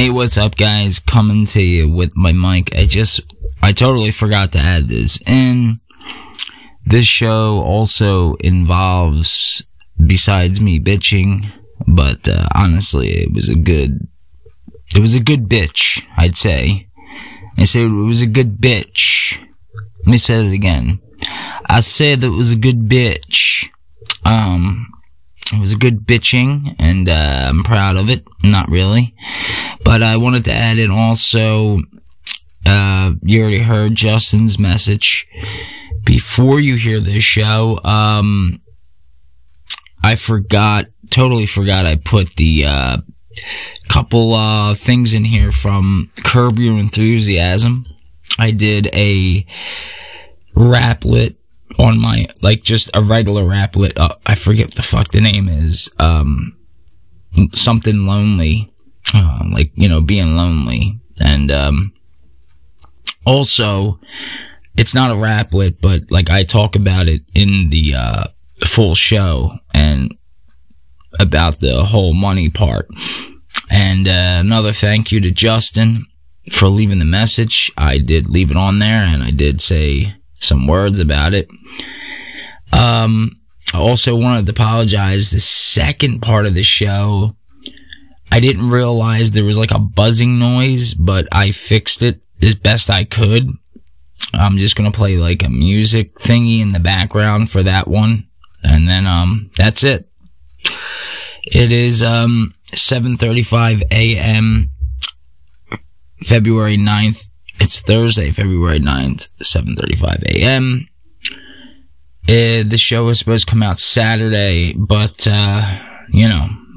Hey, what's up, guys? Coming to you with my mic. I totally forgot to add this in. This show also involves, besides me bitching, but honestly, it was a good bitch, I'd say. I said it was a good bitch. Let me say it again. I said it was a good bitch. It was a good bitching, and I'm proud of it. Not really. But I wanted to add in also, you already heard Justin's message. Before you hear this show, I totally forgot I put the couple things in here from Curb Your Enthusiasm. I did a raplet on my, just a regular raplet. I forget what the fuck the name is. Something lonely. Being lonely. And, also, it's not a raplet, but, I talk about it in the, full show, and about the whole money part. And, another thank you to Justin for leaving the message. I did leave it on there, and I did say some words about it. I also wanted to apologize. The second part of the show, I didn't realize there was a buzzing noise, but I fixed it as best I could. I'm just gonna play a music thingy in the background for that one, and then that's it. It is 7:35 a.m. February 9th. It's Thursday, February 9th, 7:35 a.m. The show was supposed to come out Saturday, but,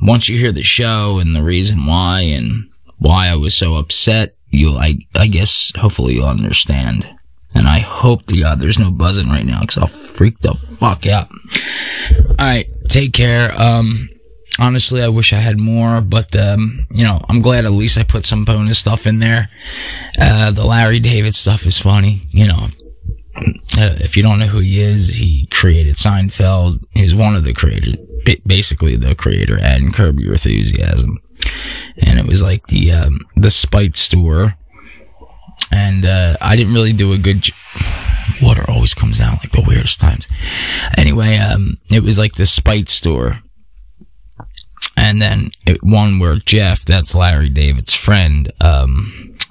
once you hear the show and the reason why and why I was so upset, I guess, hopefully you'll understand. And I hope to God there's no buzzing right now, because I'll freak the fuck out. Alright, take care. Honestly, I wish I had more, but, I'm glad at least I put some bonus stuff in there. The Larry David stuff is funny, if you don't know who he is, he created Seinfeld. He's one of the creators, basically the creator, and Curb Your Enthusiasm. And it was the Spite store. And, I didn't really do a good water always comes down the weirdest times. Anyway, it was the Spite store. And then one where Jeff, that's Larry David's friend,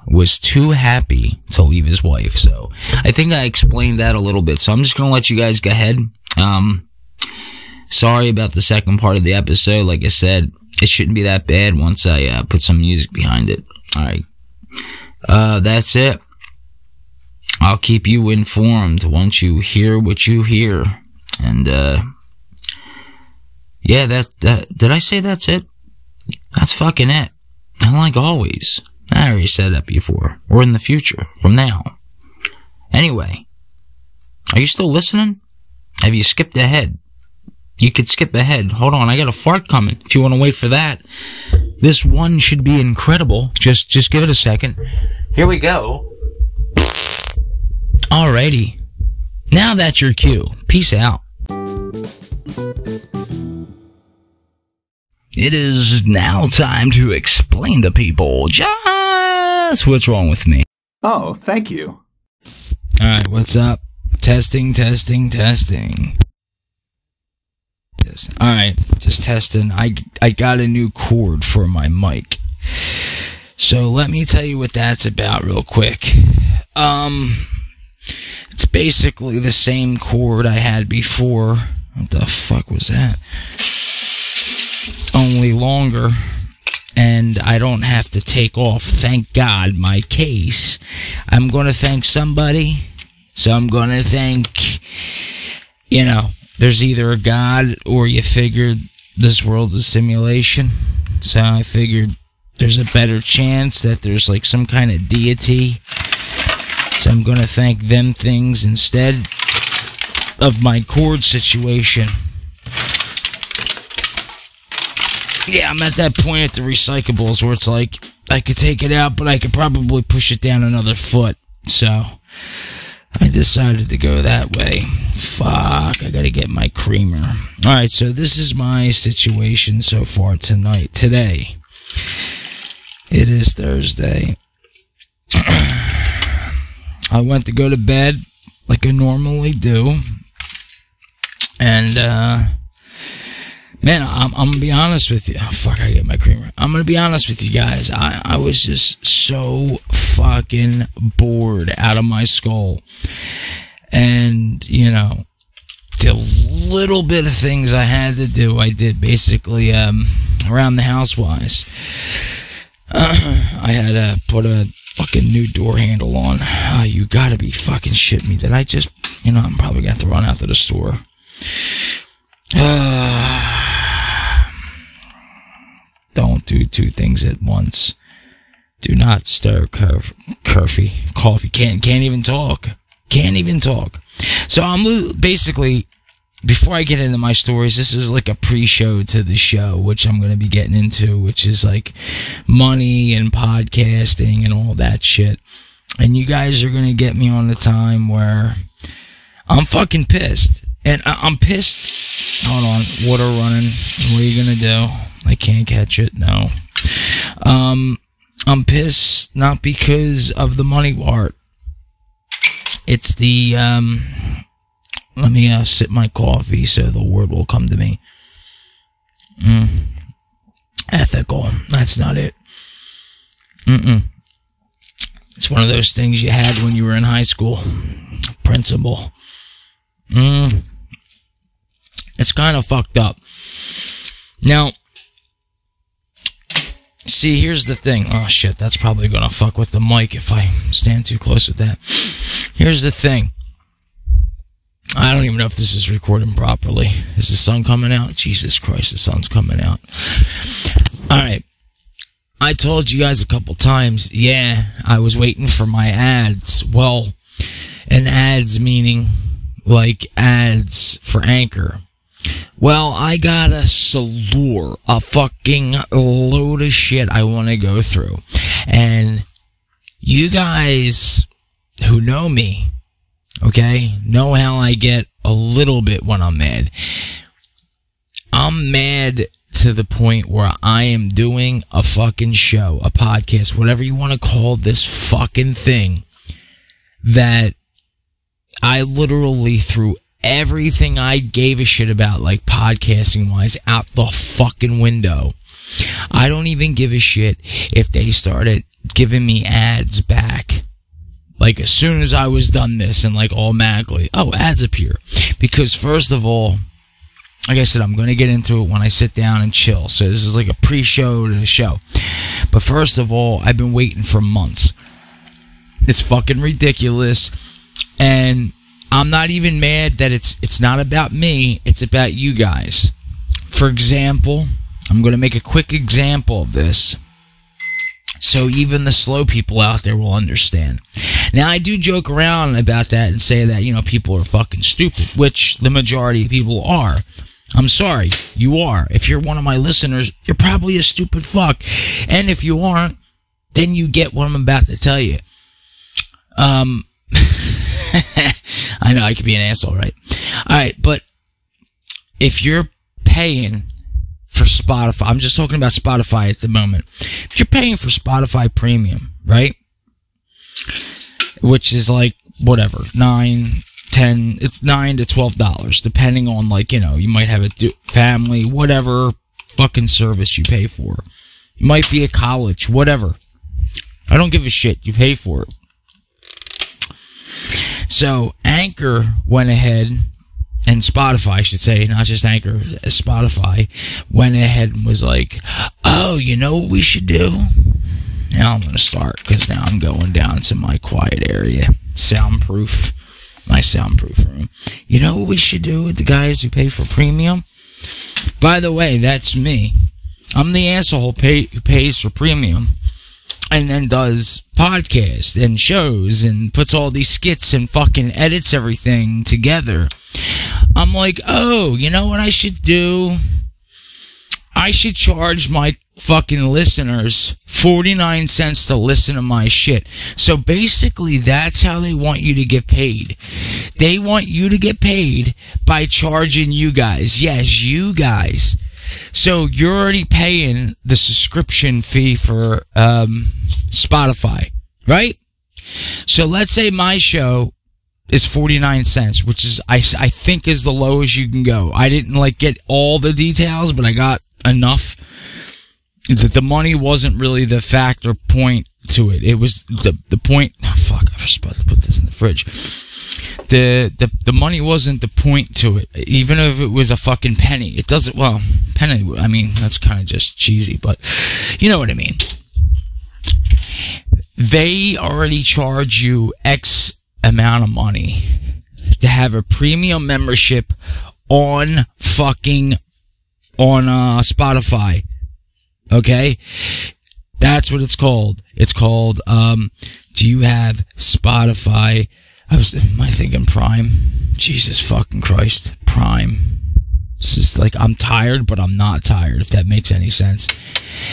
was too happy to leave his wife. So I think I explained that a little bit. So I'm just going to let you guys go ahead. Sorry about the second part of the episode. Like I said, it shouldn't be that bad once I put some music behind it. Alright. That's it. I'll keep you informed once you hear what you hear. And, yeah, did I say that's it? That's fucking it. And like always, I already said that before. Or in the future, from now. Anyway, are you still listening? Have you skipped ahead? You could skip ahead. Hold on, I got a fart coming. If you want to wait for that. This one should be incredible. Just give it a second. Here we go. Alrighty. Now that's your cue. Peace out. It is now time to explain to people just what's wrong with me. Oh, thank you. Alright, what's up? Testing. Alright, just testing. I got a new cord for my mic. So let me tell you what that's about real quick. It's basically the same cord I had before. What the fuck was that? Only longer, and I don't have to take off, thank God, my case. I'm going to thank somebody, so I'm going to thank, there's either a God or you figured this world is simulation. So I figured there's a better chance that there's some kind of deity. So I'm going to thank them things instead of my cord situation. Yeah, I'm at that point at the recyclables where it's I could take it out, but I could probably push it down another foot. So I decided to go that way. Fuck, I gotta get my creamer. Alright, so this is my situation so far today. It is Thursday. I went to go to bed like I normally do. And, man, I'm going to be honest with you. Oh, fuck, I get my creamer. I'm going to be honest with you guys. I was just so fucking bored out of my skull. And, you know, the little bit of things I had to do, I did basically around the house-wise. I had to put a fucking new door handle on. You gotta be fucking shitting me. Did I just, you know, I'm probably gonna have to run out to the store. Don't do two things at once. Do not stir coffee. Can't even talk. Can't even talk. So I'm basically, before I get into my stories, this is like a pre-show to the show, which I'm going to be getting into, which is like money and podcasting and all that shit. And you guys are going to get me on the time where I'm fucking pissed. And I'm pissed. Hold on. Water running. What are you going to do? I can't catch it. No. I'm pissed not because of the money part. It's the, let me sip my coffee so the word will come to me. Ethical. That's not it. It's one of those things you had when you were in high school. Principle. It's kind of fucked up. Now, see, here's the thing. Oh, shit, that's probably going to fuck with the mic if I stand too close with that. Here's the thing. I don't even know if this is recording properly. Is the sun coming out? Jesus Christ, the sun's coming out. Alright. I told you guys a couple times, yeah, I was waiting for my ads. Well, and ads meaning like ads for Anchor. Well, I got a fucking load of shit I want to go through. And you guys who know me, okay, know how I get a little bit when I'm mad. I'm mad to the point where I am doing a fucking show, a podcast, whatever you want to call this fucking thing, that I literally threw everything I gave a shit about, like podcasting wise, out the fucking window. I don't even give a shit if they started giving me ads back. Like, as soon as I was done this, and like automatically, oh, ads appear. Because first of all, like I said, I'm going to get into it when I sit down and chill. So this is like a pre-show to the show. But first of all, I've been waiting for months. It's fucking ridiculous. And I'm not even mad that it's not about me. It's about you guys. For example, I'm going to make a quick example of this, so even the slow people out there will understand. Now, I do joke around about that and say that, you know, people are fucking stupid, which the majority of people are. I'm sorry, you are. If you're one of my listeners, you're probably a stupid fuck. And if you aren't, then you get what I'm about to tell you. I know I could be an asshole, right? Alright, but if you're paying for Spotify, I'm just talking about Spotify at the moment. If you're paying for Spotify Premium, right? Which is like, whatever, it's $9 to $12, depending on, like, you know, you might have a family, whatever fucking service you pay for. You might be at college, whatever. I don't give a shit. You pay for it. So, Anchor went ahead, and Spotify, I should say, not just Anchor, Spotify, went ahead and was like, oh, you know what we should do? Now I'm going to start, because now I'm going down to my quiet area, my soundproof room. You know what we should do with the guys who pay for premium? By the way, that's me. I'm the asshole who pays for premium, and then does podcasts and shows and puts all these skits and fucking edits everything together. I'm like, oh, you know what I should do? I should charge my fucking listeners 49 cents to listen to my shit. So basically, that's how they want you to get paid. They want you to get paid by charging you guys. Yes, you guys. So you're already paying the subscription fee for Spotify, right? So let's say my show is 49 cents, which is I think is the lowest you can go. I didn't like get all the details, but I got enough. The money wasn't really the factor point to it. It was the point. Oh, fuck! I was about to put this in the fridge. The money wasn't the point to it. Even if it was a fucking penny, it doesn't. Well, penny. I mean, that's kind of just cheesy, but you know what I mean. They already charge you X amount of money to have a premium membership on Spotify. Okay? That's what it's called. It's called, do you have Spotify? Am I thinking Prime? Jesus fucking Christ. Prime. It's just like, I'm tired, but I'm not tired, if that makes any sense.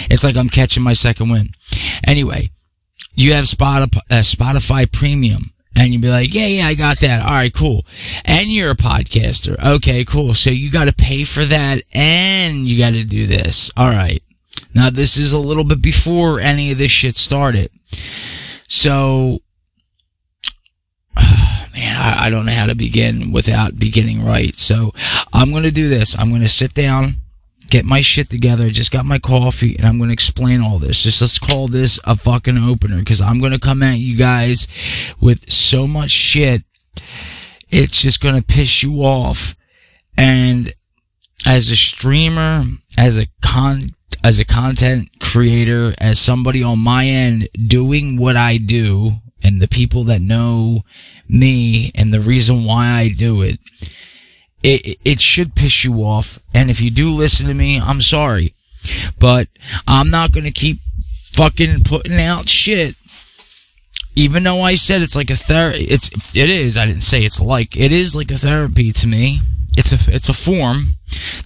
It's like I'm catching my second wind. Anyway, you have Spotify Premium. And you'd be like, yeah, I got that. All right, cool. And you're a podcaster. Okay, cool. So you got to pay for that and you got to do this. All right. Now, this is a little bit before any of this shit started. So, man, I don't know how to begin without beginning right. So I'm going to do this. I'm going to sit down, get my shit together. I just got my coffee, and I'm going to explain all this. Just let's call this a fucking opener, because I'm going to come at you guys with so much shit, it's just going to piss you off. And as a streamer, as a content creator, as somebody on my end doing what I do, and the people that know me and the reason why I do it, it should piss you off. And if you do listen to me, I'm sorry. But I'm not going to keep fucking putting out shit. Even though I said it's like a therapy. It is. I didn't say it's like. It is like a therapy to me. It's a form.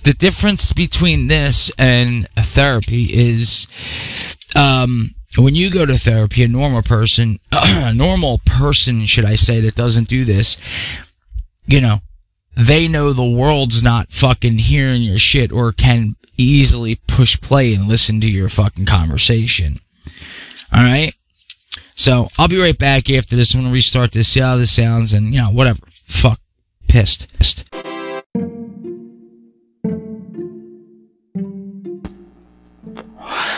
The difference between this and a therapy is, when you go to therapy, a normal person, should I say, that doesn't do this, you know, they know the world's not fucking hearing your shit or can easily push play and listen to your fucking conversation. Alright? So, I'll be right back after this. I'm gonna restart this, see how this sounds, and, you know, whatever. Fuck. Pissed.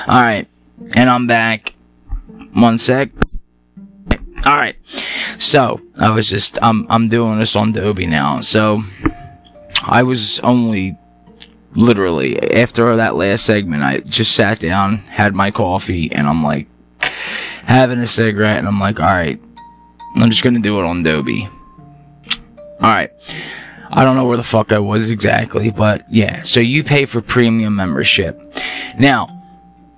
Alright. And I'm back. One sec. Alright. So, I'm doing this on Adobe now. So, I was only, literally, after that last segment, I just sat down, had my coffee, and I'm like, having a cigarette, and I'm like, alright, I'm just gonna do it on Adobe. Alright. I don't know where the fuck I was exactly, but yeah. So, you pay for premium membership. Now,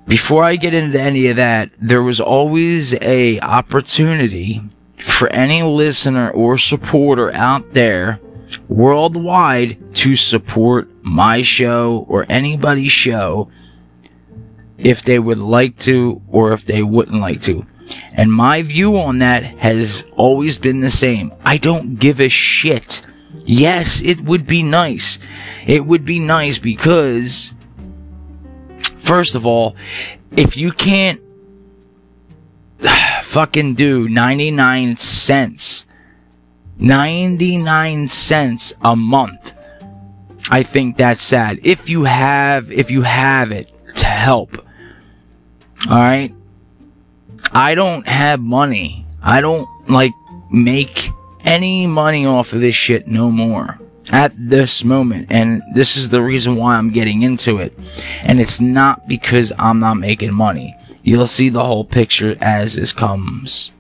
before I get into any of that, there was always a opportunity for any listener or supporter out there worldwide to support my show or anybody's show if they would like to or if they wouldn't like to. And my view on that has always been the same. I don't give a shit. Yes, it would be nice. It would be nice because, first of all, if you can't fucking do 99 cents a month, I think that's sad. If you have it to help. Alright? I don't have money. I don't, make any money off of this shit no more. At this moment. And this is the reason why I'm getting into it. And it's not because I'm not making money. You'll see the whole picture as this comes,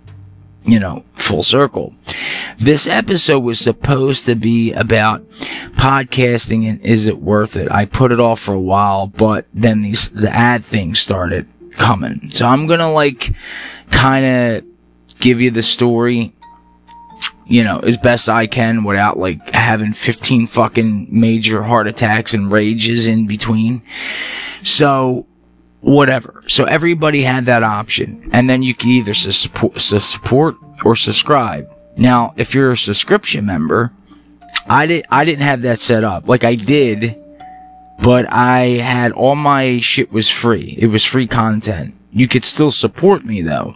full circle. This episode was supposed to be about podcasting and is it worth it? I put it off for a while, but then the ad things started coming. So I'm gonna kind of give you the story, as best I can without having 15 fucking major heart attacks and rages in between. So, whatever. So everybody had that option. And then you can either support or subscribe. Now, if you're a subscription member, I didn't have that set up. I did but I had all my shit was free. It was free content. You could still support me though.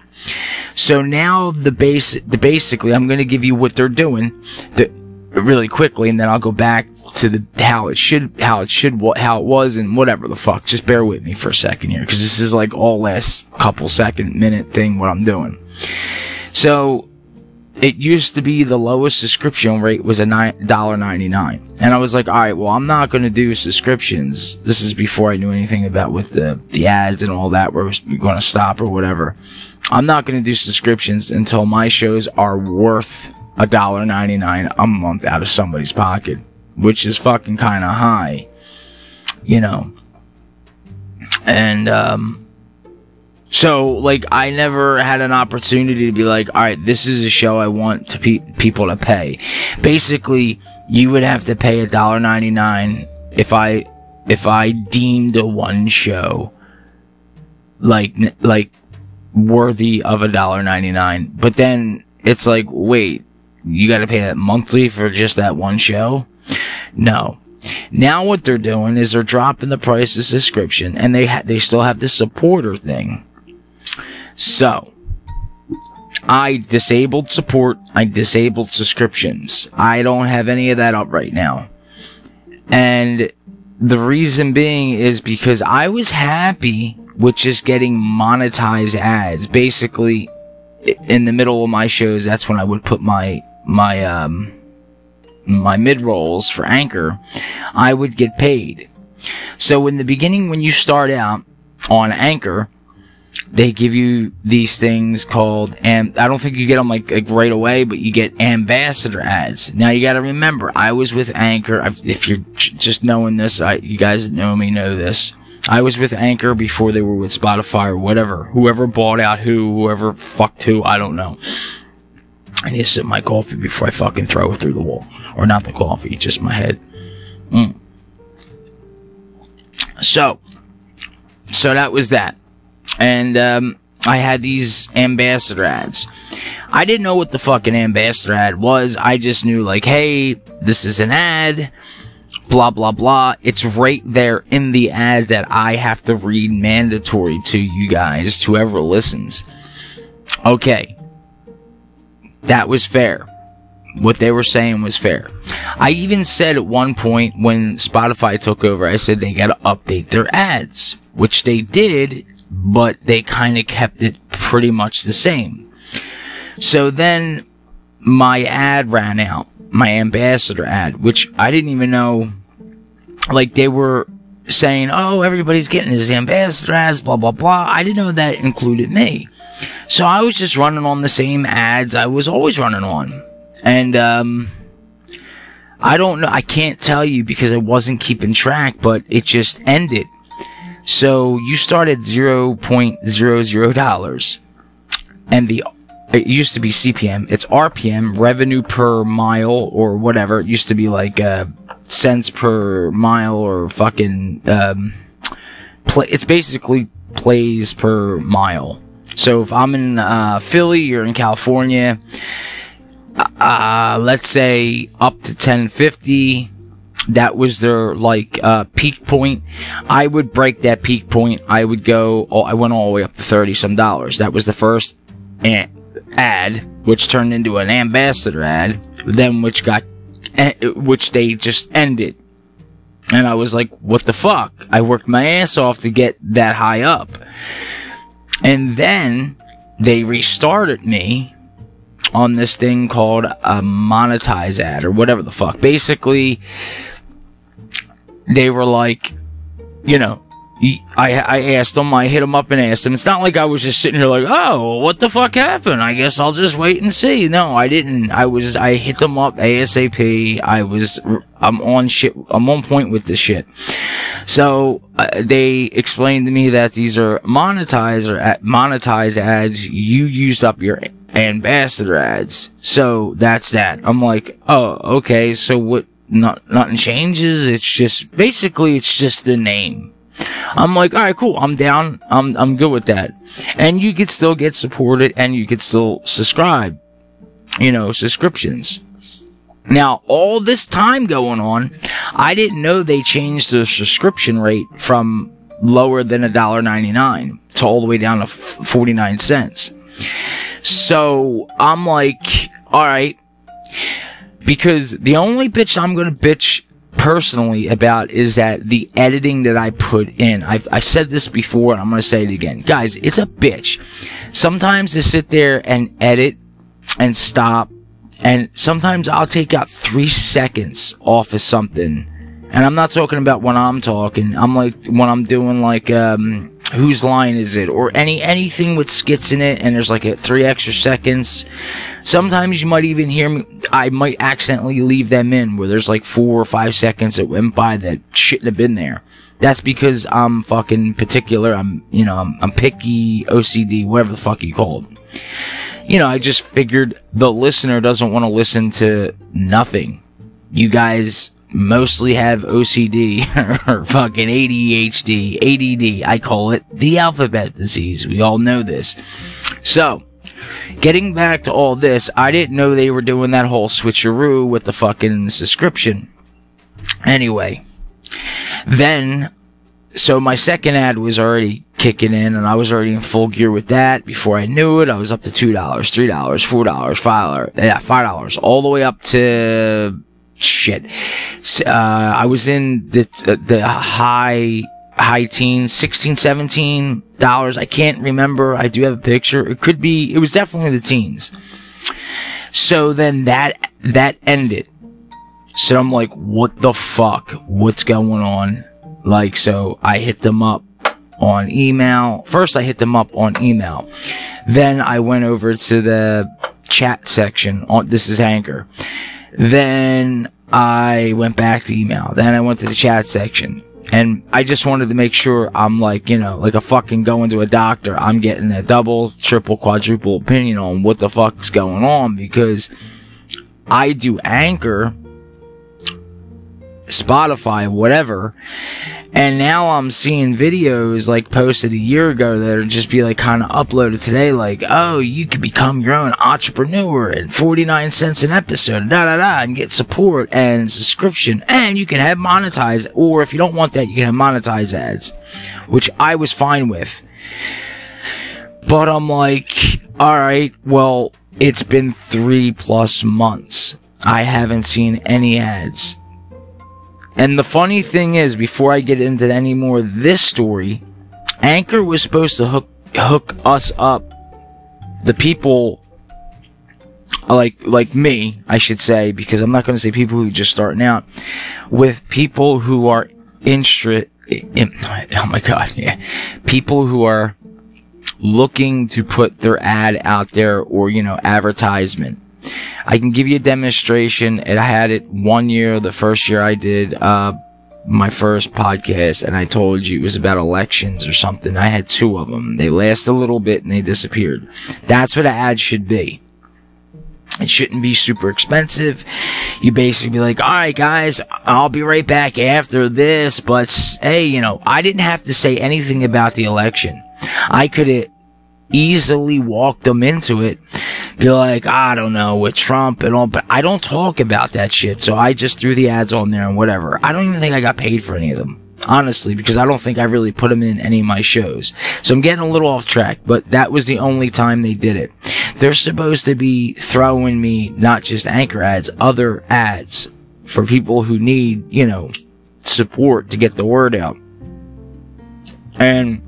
So now basically, I'm going to give you what they're doing really quickly, and then I'll go back to how it was, and whatever the fuck. Just bear with me for a second here, because this is like all last couple minute thing what I'm doing. So it used to be the lowest subscription rate was $1.99, and I was like, all right, well, I'm not going to do subscriptions. This is before I knew anything about with the ads and all that, where we're going to stop or whatever. I'm not going to do subscriptions until my shows are worth $1.99 a month out of somebody's pocket, which is fucking kind of high, you know. And so like I never had an opportunity to be like, all right, this is a show I want to people to pay. Basically, you would have to pay $1.99 if I deemed a one show like worthy of $1.99. But then it's like, wait, you gotta pay that monthly for just that one show? No. Now what they're doing is they're dropping the price of subscription, and they still have the supporter thing. So I disabled support, I disabled subscriptions. I don't have any of that up right now. And the reason being is because I was happy with just getting monetized ads. Basically, in the middle of my shows, that's when I would put my mid-rolls for Anchor. I would get paid. So in the beginning, when you start out on Anchor, they give you these things called, and I don't think you get them like right away, but you get ambassador ads. Now you gotta remember, I was with Anchor. If you're just knowing this, you guys that know me know this. I was with Anchor before they were with Spotify or whatever. Whoever bought out whoever fucked who, I don't know. I need to sip my coffee before I fucking throw it through the wall. Or not the coffee, just my head. So that was that. And I had these ambassador ads. I didn't know what the fucking ambassador ad was. I just knew like, hey, this is an ad. Blah, blah, blah. It's right there in the ad that I have to read mandatory to you guys, to whoever listens. Okay. That was fair. What they were saying was fair. I even said at one point when Spotify took over, I said they gotta update their ads. Which they did, but they kinda kept it pretty much the same. So then my ad ran out. My ambassador ad, which I didn't even know. Like, they were saying, oh, everybody's getting his ambassador ads, blah, blah, blah. I didn't know that included me. So I was just running on the same ads I was always running on. And, I don't know, I can't tell you because I wasn't keeping track, but it just ended. So you start at $0.00. And it used to be CPM. It's RPM, revenue per mile, or whatever. It used to be like, cents per mile, or fucking, it's basically plays per mile. So if I'm in, Philly, you're in California, let's say up to 1050, that was their, like, peak point. I would break that peak point. I went all the way up to $30-some. That was the first ad, which turned into an ambassador ad, then which they just ended. And I was like, what the fuck? I worked my ass off to get that high up. And then they restarted me on this thing called a monetize ad, or whatever the fuck. Basically, they were like, you know, I asked them, I hit them up and asked them. It's not like I was just sitting here like, oh, what the fuck happened? I guess I'll just wait and see. No, I didn't. I hit them up ASAP. I'm on point with this shit. So, they explained to me that these are monetize ads. You used up your ambassador ads. So, that's that. I'm like, oh, okay, so what, nothing changes? It's just the name. I'm like, alright, cool, I'm down, I'm good with that. And you could still get supported, and you could still subscribe. You know, subscriptions. Now, all this time going on, I didn't know they changed the subscription rate from lower than $1.99 to all the way down to 49 cents. So, I'm like, alright. Because the only bitch I'm gonna bitch personally about is that the editing that I put in. I said this before and I'm gonna say it again. Guys, it's a bitch. Sometimes to sit there and edit and stop, and sometimes I'll take out 3 seconds off of something. And I'm not talking about when I'm talking. I'm like, when I'm doing like, whose line is it? Or anything with skits in it, and there's like 3 extra seconds. Sometimes you might even hear me, I might accidentally leave them in, where there's like 4 or 5 seconds that went by that shouldn't have been there. That's because I'm fucking particular. I'm picky, OCD, whatever the fuck you call it. I just figured the listener doesn't want to listen to nothing. You guys mostly have OCD or fucking ADHD, ADD. I call it the alphabet disease. We all know this. So, getting back to all this, I didn't know they were doing that whole switcheroo with the fucking subscription. Anyway, then, so my second ad was already kicking in, and I was already in full gear with that. Before I knew it, I was up to $2, $3, $4, $5, $5, all the way up to shit. I was in the high teens, $16, $17. I can't remember. I do have a picture. It was definitely the teens. So then that ended. So I'm like, what the fuck? What's going on? Like, so I hit them up on email. First I hit them up on email. Then I went over to the chat section this is Anchor. Then I went back to email. Then I went to the chat section. And I just wanted to make sure I'm like, like a fucking going to a doctor. I'm getting a double, triple, quadruple opinion on what the fuck's going on, because I do Anchor, Spotify, whatever, and now I'm seeing videos like posted a year ago that are just be like kind of uploaded today, like, oh, you could become your own entrepreneur at 49 cents an episode, and get support and subscription, and you can have monetize, or if you don't want that, you can have monetize ads, which I was fine with. But I'm like, alright, well, it's been 3+ months. I haven't seen any ads. And the funny thing is, before I get into any more of this story, Anchor was supposed to hook us up, the people like me, I should say, because I'm not going to say people who just starting out, with people who are people who are looking to put their ad out there, or advertisement. I can give you a demonstration. I had it 1 year, the first year I did my first podcast, and I told you it was about elections or something. I had 2 of them. They lasted a little bit and they disappeared. That's what an ad should be. It shouldn't be super expensive. You basically be like, alright guys, I'll be right back after this, but hey, I didn't have to say anything about the election. I could have easily walked them into it, be like, I don't know, with Trump and all, but I don't talk about that shit, so I just threw the ads on there and whatever. I don't even think I got paid for any of them, honestly, because I don't think I really put them in any of my shows. So I'm getting a little off track, but that was the only time they did it. They're supposed to be throwing me not just Anchor ads, other ads for people who need, support to get the word out. And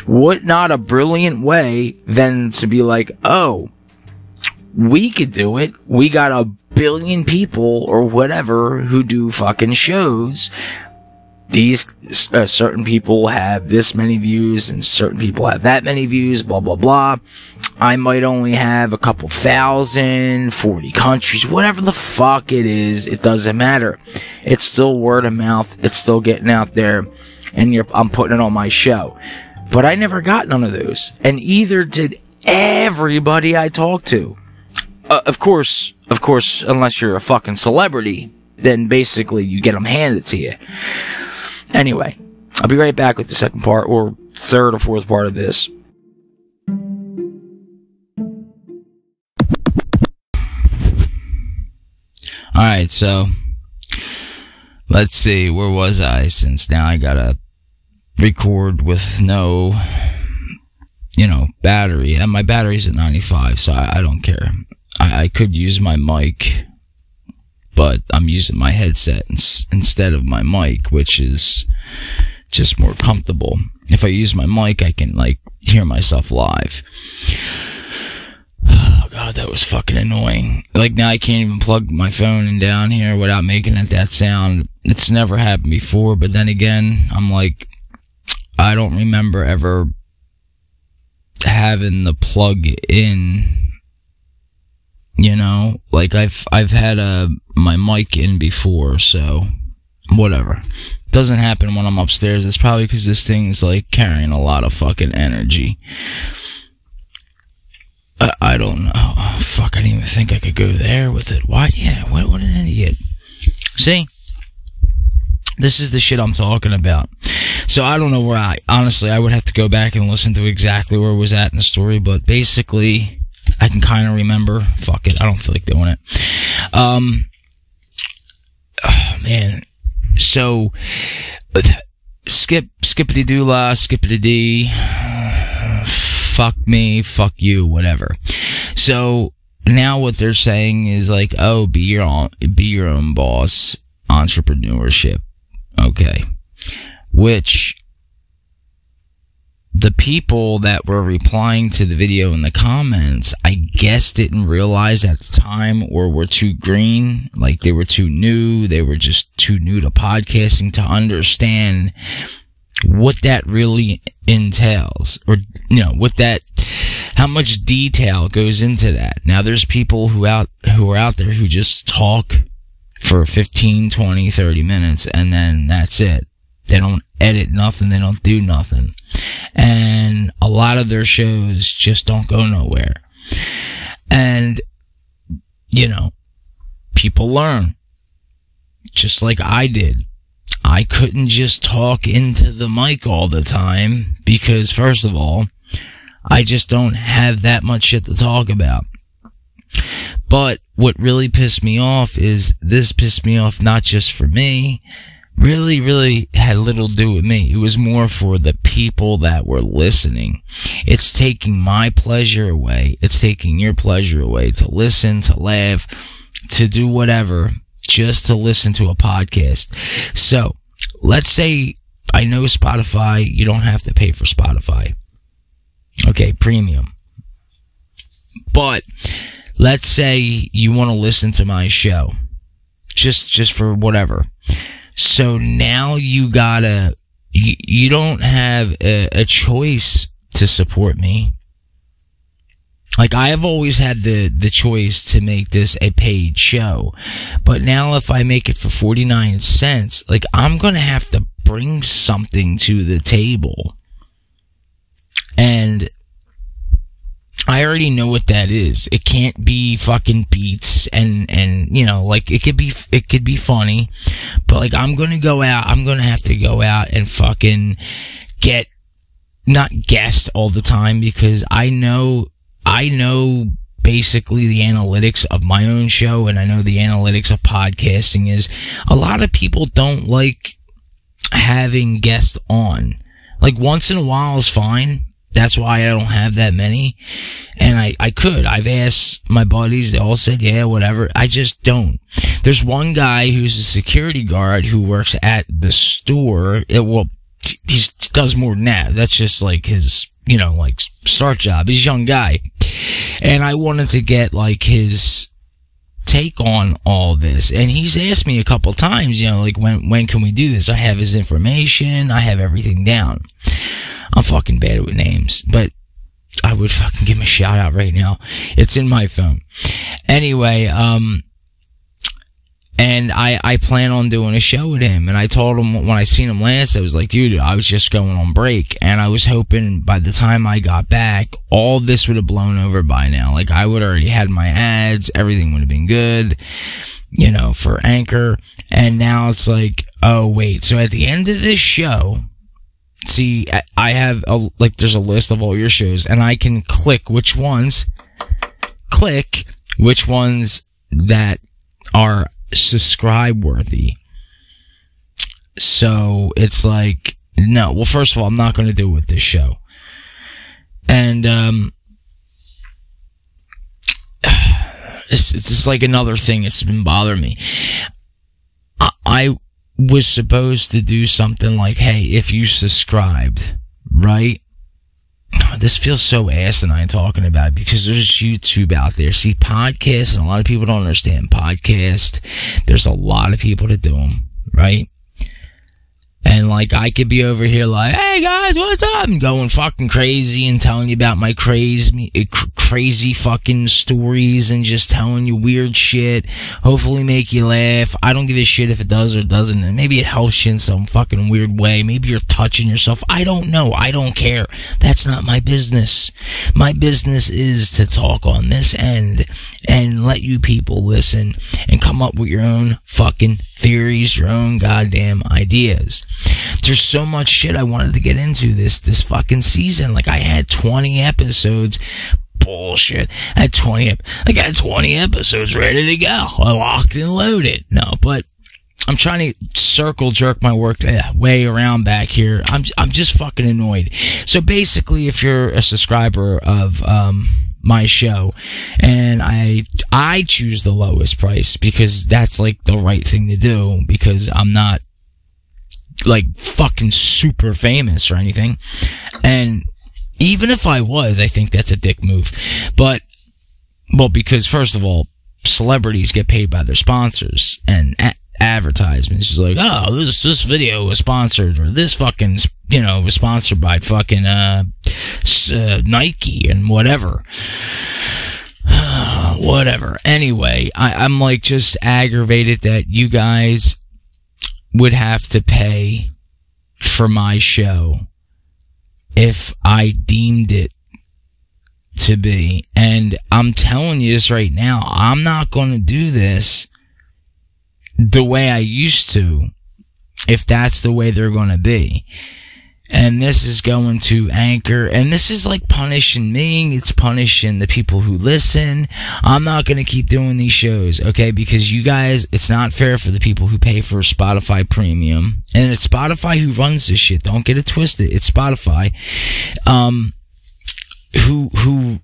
what not a brilliant way than to be like, oh, we could do it. We got 1 billion people or whatever who do fucking shows. These certain people have this many views and certain people have that many views, blah, blah, blah. I might only have a couple thousand, 40 countries, whatever the fuck it is. It doesn't matter. It's still word of mouth. It's still getting out there, and I'm putting it on my show. But I never got none of those. And either did everybody I talked to. Of course, unless you're a fucking celebrity, then basically you get them handed to you. Anyway, I'll be right back with the second part, or third or fourth part of this. Alright, so let's see, where was I? Since now I gotta record with no, battery. And my battery's at 95, so I don't care. I could use my mic, but I'm using my headset instead of my mic, which is just more comfortable. If I use my mic, I can, hear myself live. Oh, God, that was fucking annoying. Now I can't even plug my phone in down here without making it that sound. It's never happened before, but then again, I'm I don't remember ever having the plug in, I've had my mic in before, so whatever. Doesn't happen when I'm upstairs. It's probably because this thing's carrying a lot of fucking energy. I don't know. Oh, fuck, I didn't even think I could go there with it. Why? Yeah, what an idiot. See? This is the shit I'm talking about. So I don't know where honestly, I would have to go back and listen to exactly where it was at in the story, but basically, I can kind of remember. Fuck it, I don't feel like doing it. Oh, man. So, skippity-doo-lah, skippity-dee, fuck me, fuck you, whatever. So, now what they're saying is oh, be your own boss, entrepreneurship. Okay. Which, the people that were replying to the video in the comments, I guess didn't realize at the time, or were too green, they were too new, they were just too new to podcasting to understand what that really entails, or, how much detail goes into that. Now, there's people who are out there who just talk for 15, 20, 30 minutes, and then that's it. They don't edit nothing, they don't do nothing. And a lot of their shows just don't go nowhere. And, people learn. Just like I did. I couldn't just talk into the mic all the time because, first of all, I just don't have that much shit to talk about. But what really pissed me off is this pissed me off not just for me. Really had little to do with me. It was more for the people that were listening. It's taking my pleasure away. It's taking your pleasure away to listen, to laugh, to do whatever, just to listen to a podcast. So, let's say, I know Spotify, you don't have to pay for Spotify. Okay, premium. But, let's say you want to listen to my show. Just for whatever. So now you don't have a choice to support me. I have always had the choice to make this a paid show. But now if I make it for 49 cents, I'm gonna have to bring something to the table. And I already know what that is. It can't be fucking beats and it could be funny, but I'm gonna have to go out and fucking get, not guest all the time, because I know basically the analytics of my own show, and I know the analytics of podcasting is a lot of people don't like having guests on. Once in a while is fine. That's why I don't have that many. And I've asked my buddies, they all said, yeah, whatever. I just don't. There's one guy who's a security guard who works at the store. He does more than that. That's just his, start job. He's a young guy. And I wanted to get his take on all this. And he's asked me a couple times, when can we do this? I have his information. I have everything down. I'm fucking bad with names, but I would fucking give him a shout out right now. It's in my phone. Anyway, and I plan on doing a show with him, and I told him when I seen him last, I was like, dude, I was just going on break, and I was hoping by the time I got back, all this would have blown over by now. I would already had my ads, everything would have been good, for Anchor, and now it's oh wait, so at the end of this show, see, I have there's a list of all your shows, and I can click which ones that are subscribe worthy. So it's like, no. Well, first of all, I'm not going to do it with this show. And it's just like another thing that's been bothering me. I was supposed to do something like, hey, if you subscribed, right? This feels so asinine talking about it because there's YouTube out there. See, podcasts, and a lot of people don't understand podcast. There's a lot of people that do them, right? And like, I could be over here like, hey guys, what's up? I'm going fucking crazy and telling you about my crazy fucking stories and just telling you weird shit. Hopefully make you laugh. I don't give a shit if it does or doesn't. And maybe it helps you in some fucking weird way. Maybe you're touching yourself. I don't know. I don't care. That's not my business. My business is to talk on this end and let you people listen and come up with your own fucking theories, your own goddamn ideas. There's so much shit I wanted to get into this fucking season. Like, I had 20 episodes. Bullshit. I had 20 episodes ready to go. I locked and loaded. No, but I'm trying to circle jerk my way around back here. I'm just fucking annoyed. So basically, if you're a subscriber of my show, and I choose the lowest price because that's like the right thing to do, because I'm not like fucking super famous or anything. And even if I was, I think that's a dick move. But, well, because first of all, celebrities get paid by their sponsors and advertisements. It's like, oh, this video was sponsored, or this fucking, was sponsored by fucking Nike and whatever. Whatever. Anyway, I'm like just aggravated that you guys would have to pay for my show if I deemed it to be. And I'm telling you this right now, I'm not going to do this the way I used to if that's the way they're going to be. And this is going to Anchor, and this is like punishing me. It's punishing the people who listen. I'm not going to keep doing these shows, okay? Because you guys, it's not fair for the people who pay for Spotify Premium. And it's Spotify who runs this shit. Don't get it twisted. It's Spotify, who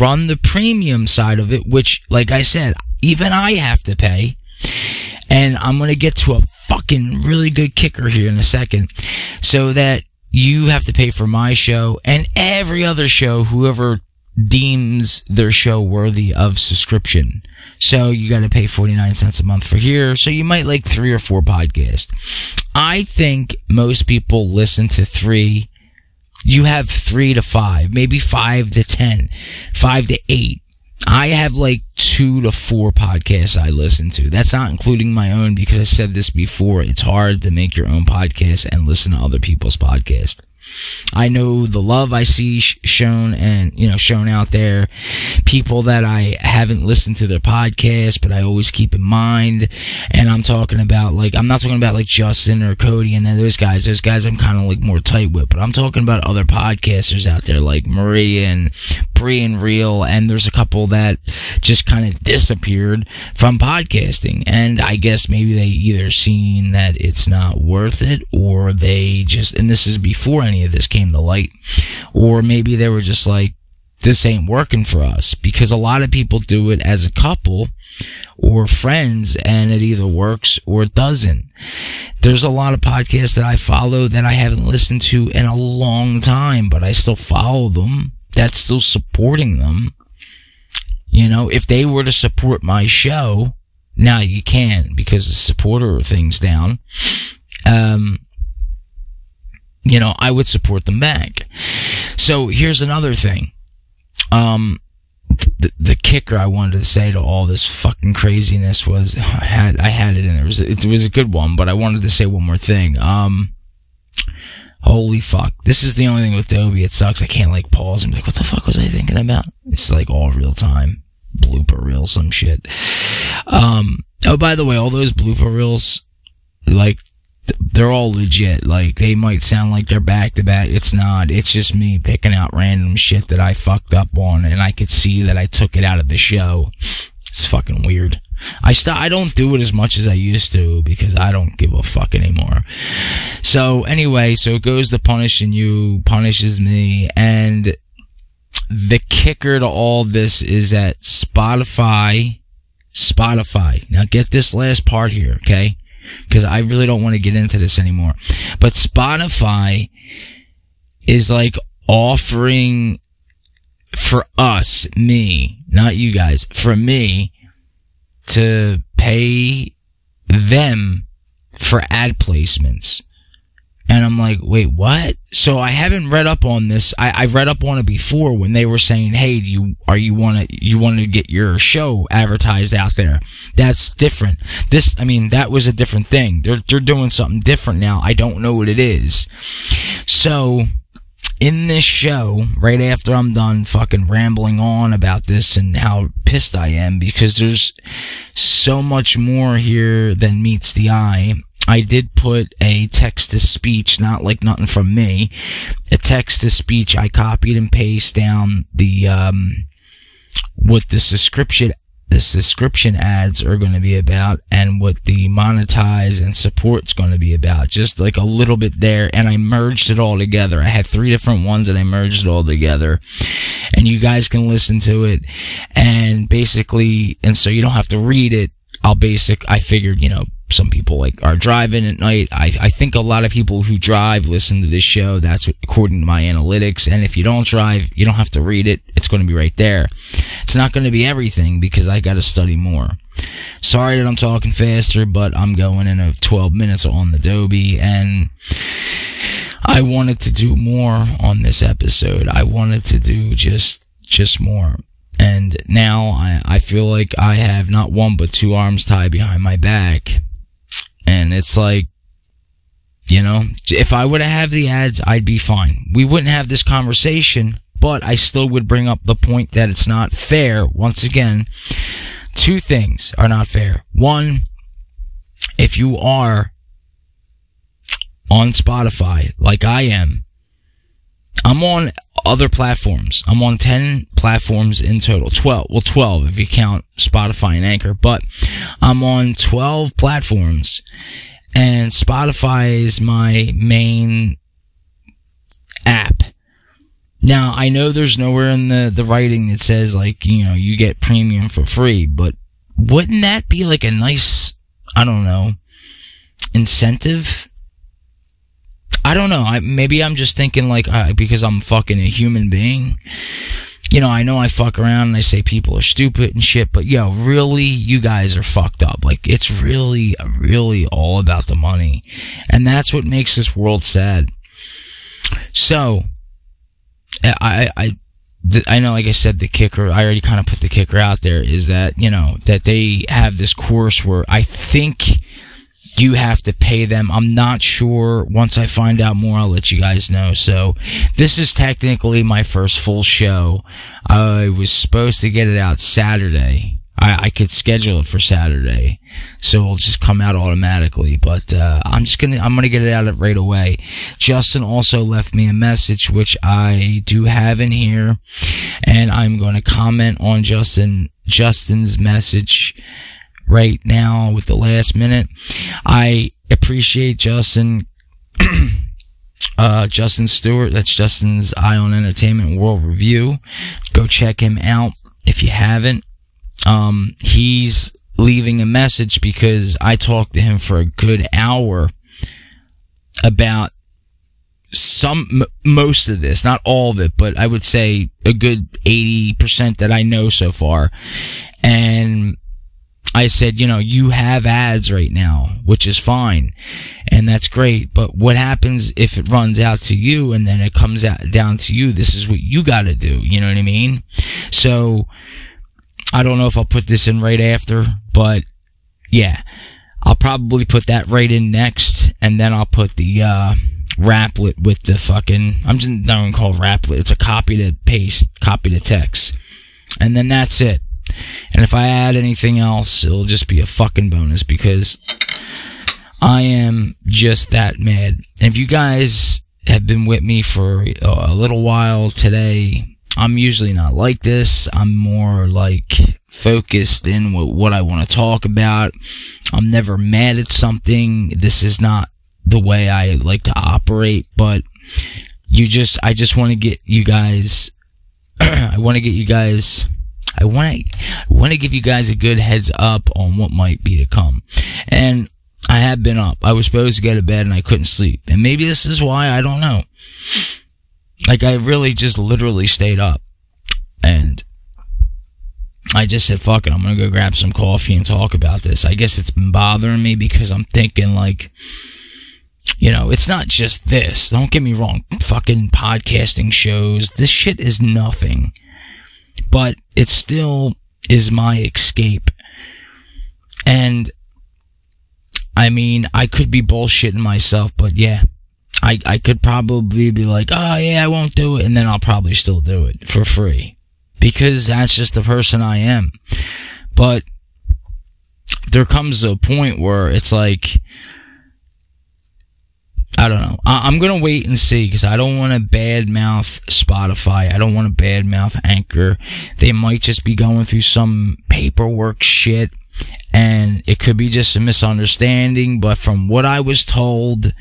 run the premium side of it, which, like I said, even I have to pay. And I'm going to get to a fucking really good kicker here in a second. So that you have to pay for my show and every other show, whoever deems their show worthy of subscription. So you got to pay 49 cents a month for here. So you might like 3 or 4 podcasts. I think most people listen to 3. You have 3 to 5, maybe 5 to 10, 5 to 8. I have like 2 to 4 podcasts I listen to. That's not including my own, because I said this before. It's hard to make your own podcast and listen to other people's podcasts. I know the love I see shown and, shown out there. People that I haven't listened to their podcast, but I always keep in mind. And I'm talking about, like, I'm not talking about like Justin or Cody and then those guys. Those guys I'm kind of like more tight with. But I'm talking about other podcasters out there like Maria and Bree and Real. And there's a couple that just kind of disappeared from podcasting. And I guess maybe they either seen that it's not worth it, or they just, and this is before any of this came to light, or maybe they were just like, this ain't working for us, because a lot of people do it as a couple or friends, and it either works or it doesn't. There's a lot of podcasts that I follow that I haven't listened to in a long time, but I still follow them. That's still supporting them. If they were to support my show, now you can, because the supporter thing's down. I would support them back. So here's another thing. The kicker I wanted to say to all this fucking craziness was, I had it in there. It was a good one, but I wanted to say one more thing. Holy fuck. This is the only thing with Adobe. It sucks. I can't like pause and be like, what the fuck was I thinking about? It's like all real time. Blooper reel, some shit. Oh, by the way, all those blooper reels, like, they're all legit. Like, they might sound like they're back to back. It's not. It's just me picking out random shit that I fucked up on, and I could see that I took it out of the show. It's fucking weird. I don't do it as much as I used to because I don't give a fuck anymore. So anyway, so it goes to punishing you, punishes me, and the kicker to all this is that Spotify, now get this last part here, okay? Because I really don't want to get into this anymore. But Spotify is like offering for us, me, not you guys, for me to pay them for ad placements. And I'm like, wait, what? So I haven't read up on this. I read up on it before when they were saying, hey, you want to get your show advertised out there. That's different. That was a different thing. They're doing something different now. I don't know what it is. So in this show, right after I'm done fucking rambling on about this and how pissed I am because there's so much more here than meets the eye, I did put a text-to-speech, not like nothing from me, a text-to-speech I copied and pasted down the, what the subscription ads are going to be about and what the monetize and support's going to be about. Just like a little bit there, and I merged it all together. I had 3 different ones and I merged it all together. And you guys can listen to it and basically, and so you don't have to read it. I figured, some people like are driving at night. I think a lot of people who drive listen to this show. That's according to my analytics. And if you don't drive, you don't have to read it. It's going to be right there. It's not going to be everything because I got to study more. Sorry that I'm talking faster, but I'm going in 12 minutes on the Adobe, and I wanted to do more on this episode. I wanted to do just more. And now I feel like I have not 1 but 2 arms tied behind my back. And it's like, if I would have the ads, I'd be fine. We wouldn't have this conversation, but I still would bring up the point that it's not fair. Once again, 2 things are not fair. 1, if you are on Spotify, like I am, I'm on other platforms. I'm on 10 platforms in total. 12 if you count Spotify and Anchor. But I'm on 12 platforms. And Spotify is my main app. Now, I know there's nowhere in the writing that says, like, you get premium for free. But wouldn't that be like a nice, I don't know, incentive? I don't know. Maybe I'm just thinking like, because I'm fucking a human being. I know I fuck around and I say people are stupid and shit, but really, you guys are fucked up. Like, it's really, really all about the money. And that's what makes this world sad. So, I know, like I said, the kicker, I already kind of put the kicker out there, is that, that they have this course where I think you have to pay them. I'm not sure. Once I find out more, I'll let you guys know. So this is technically my first full show. I was supposed to get it out Saturday. I could schedule it for Saturday, so it'll just come out automatically. But I'm gonna get it out right away. Justin also left me a message, which I do have in here, and I'm going to comment on Justin's message right now with the last minute. I appreciate Justin Stewart. That's Justin's Eye on Entertainment World Review. Go check him out if you haven't. He's leaving a message because I talked to him for a good hour about most of this, not all of it, but I would say a good 80% that I know so far. And I said, you have ads right now, which is fine, and that's great, but what happens if it runs out to you and then it comes down to you? This is what you gotta do, you know what I mean? So, I don't know if I'll put this in right after, but yeah, I'll probably put that right in next, and then I'll put the Raplet with the fucking, I'm just not gonna call it Raplet, it's a copy to paste, copy to text, and then that's it. And if I add anything else, it'll just be a fucking bonus, because I am just that mad. And if you guys have been with me for a little while today, I'm usually not like this. I'm more like focused in what I want to talk about. I'm never mad at something. This is not the way I like to operate, but I just want to get you guys, I want to give you guys a good heads up on what might be to come. And I have been up. I was supposed to go to bed and I couldn't sleep. And maybe this is why, I don't know. Like, I really just literally stayed up. And I just said, fuck it, I'm gonna go grab some coffee and talk about this. I guess it's been bothering me because I'm thinking, like, you know, it's not just this. Don't get me wrong. Fucking podcasting shows. This shit is nothing. But it still is my escape. And, I mean, I could be bullshitting myself, but yeah. I could probably be like, oh yeah, I won't do it, and then I'll probably still do it for free. Because that's just the person I am. But there comes a point where it's like, I don't know. I'm going to wait and see, because I don't want to badmouth Spotify. I don't want to badmouth Anchor. They might just be going through some paperwork shit, and it could be just a misunderstanding. But from what I was told,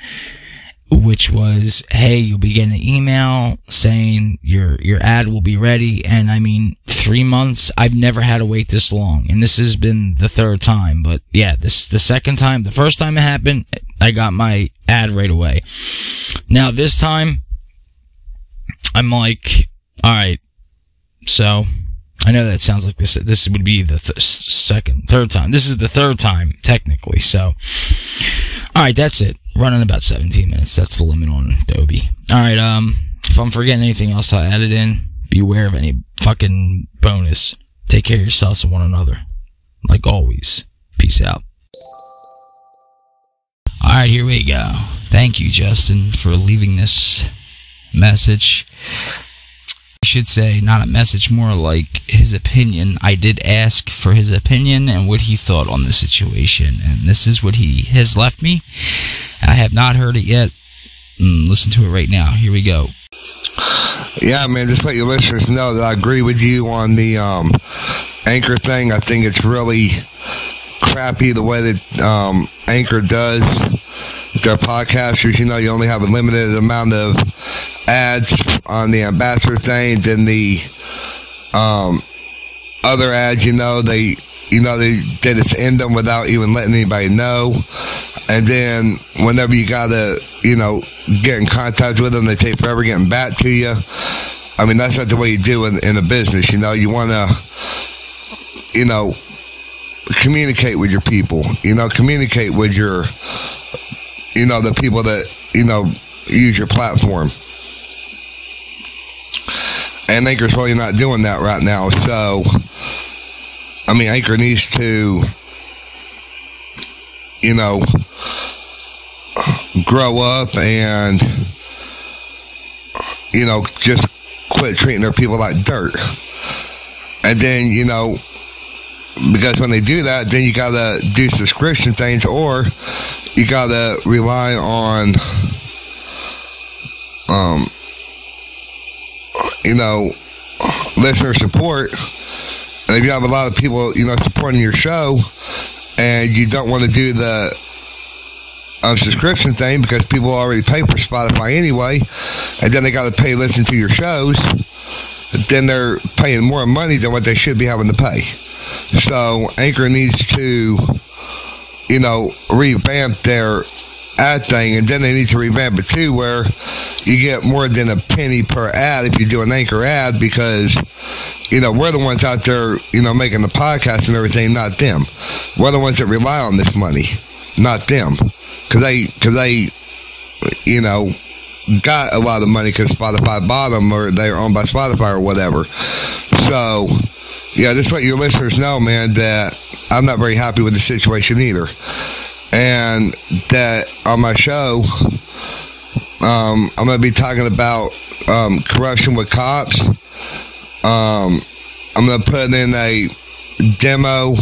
which was, hey, you'll be getting an email saying your ad will be ready. And I mean, 3 months, I've never had to wait this long. And this has been the third time. But yeah, the second time, the first time it happened, I got my ad right away. Now this time, I'm like, alright, so I know that sounds like this would be the third time. This is the third time, technically. So, alright, that's it. Running about 17 minutes. That's the limit on Adobe. Alright, if I'm forgetting anything else I added in, beware of any fucking bonus. Take care of yourselves and one another. Like always. Peace out. Alright, here we go. Thank you, Justin, for leaving this message. I should say, not a message, more like his opinion. I did ask for his opinion and what he thought on the situation, and this is what he has left me. I have not heard it yet. Listen to it right now. Here we go. Yeah, man, just let your listeners know that I agree with you on the Anchor thing. I think it's really crappy the way that Anchor does their podcasters. You know, you only have a limited amount of ads on the ambassador thing. Then the other ads, they just end them without even letting anybody know. And then whenever you gotta, get in contact with them, they take forever getting back to you. I mean, that's not the way you do in a business. You want to, communicate with your people. Communicate with your, the people that, use your platform. And Anchor's really not doing that right now. So, I mean, Anchor needs to, grow up and, just quit treating their people like dirt. And then, because when they do that, then you gotta do subscription things, or you gotta rely on, listener support. And if you have a lot of people, supporting your show, and you don't want to do the subscription thing because people already pay for Spotify anyway, and then they got to pay to listen to your shows, then they're paying more money than what they should be having to pay. So Anchor needs to, revamp their ad thing, and then they need to revamp it too, where you get more than a penny per ad if you do an Anchor ad, because we're the ones out there, making the podcast and everything, not them. We're the ones that rely on this money, not them. Because they, got a lot of money because Spotify bought them, or they're owned by Spotify or whatever. So, yeah, just let your listeners know, man, that I'm not very happy with the situation either. And that on my show, I'm going to be talking about corruption with cops. I'm going to put in a demo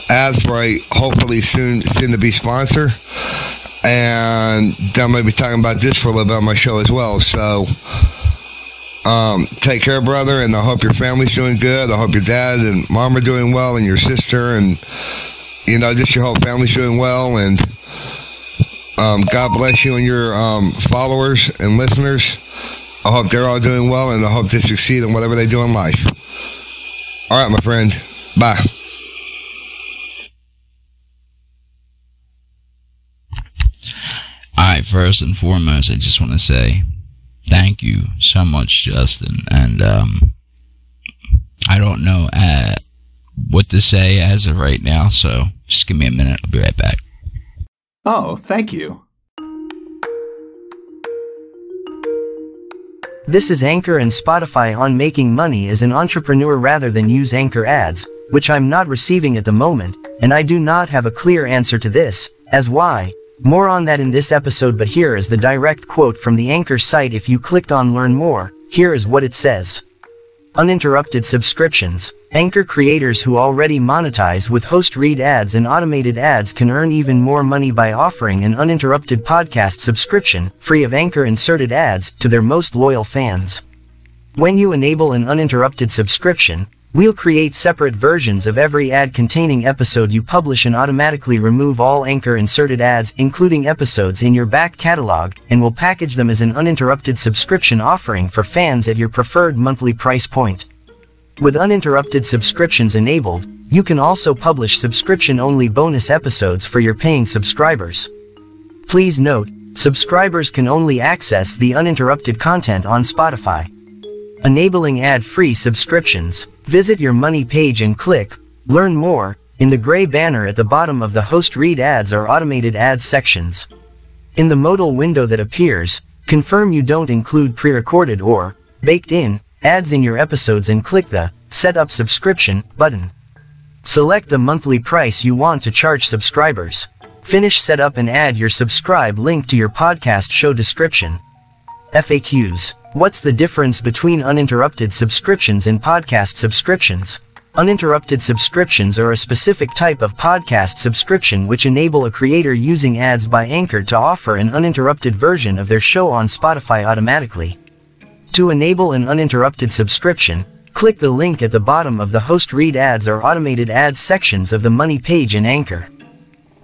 ad for a hopefully soon to be sponsor, and then I'm going to be talking about this for a little bit on my show as well. So Take care, brother, and I hope your family's doing good. I hope your dad and mom are doing well, and your sister, and just your whole family's doing well. And God bless you and your followers and listeners. I hope they're all doing well, and I hope they succeed in whatever they do in life. All right, my friend. Bye. All right, first and foremost, I just want to say thank you so much, Justin. And I don't know what to say as of right now, so just give me a minute. I'll be right back. Oh, thank you. This is Anchor and Spotify on making money as an entrepreneur rather than use Anchor ads, which I'm not receiving at the moment, and I do not have a clear answer to this, as why. More on that in this episode, but here is the direct quote from the Anchor site. If you clicked on Learn More, here is what it says. Uninterrupted subscriptions. Anchor creators who already monetize with host read ads and automated ads can earn even more money by offering an uninterrupted podcast subscription, free of Anchor inserted ads, to their most loyal fans. When you enable an uninterrupted subscription, we'll create separate versions of every ad-containing episode you publish and automatically remove all Anchor-inserted ads, including episodes in your back catalog, and will package them as an uninterrupted subscription offering for fans at your preferred monthly price point. With uninterrupted subscriptions enabled, you can also publish subscription-only bonus episodes for your paying subscribers. Please note, subscribers can only access the uninterrupted content on Spotify. Enabling ad-free subscriptions. Visit your money page and click Learn More in the gray banner at the bottom of the host read ads or automated ads sections. In the modal window that appears, confirm you don't include pre-recorded or baked-in ads in your episodes and click the Set Up Subscription button. Select the monthly price you want to charge subscribers. Finish setup and add your subscribe link to your podcast show description. FAQs. What's the difference between uninterrupted subscriptions and podcast subscriptions? Uninterrupted subscriptions are a specific type of podcast subscription which enable a creator using ads by Anchor to offer an uninterrupted version of their show on Spotify automatically. To enable an uninterrupted subscription, click the link at the bottom of the host read ads or automated ads sections of the money page in Anchor.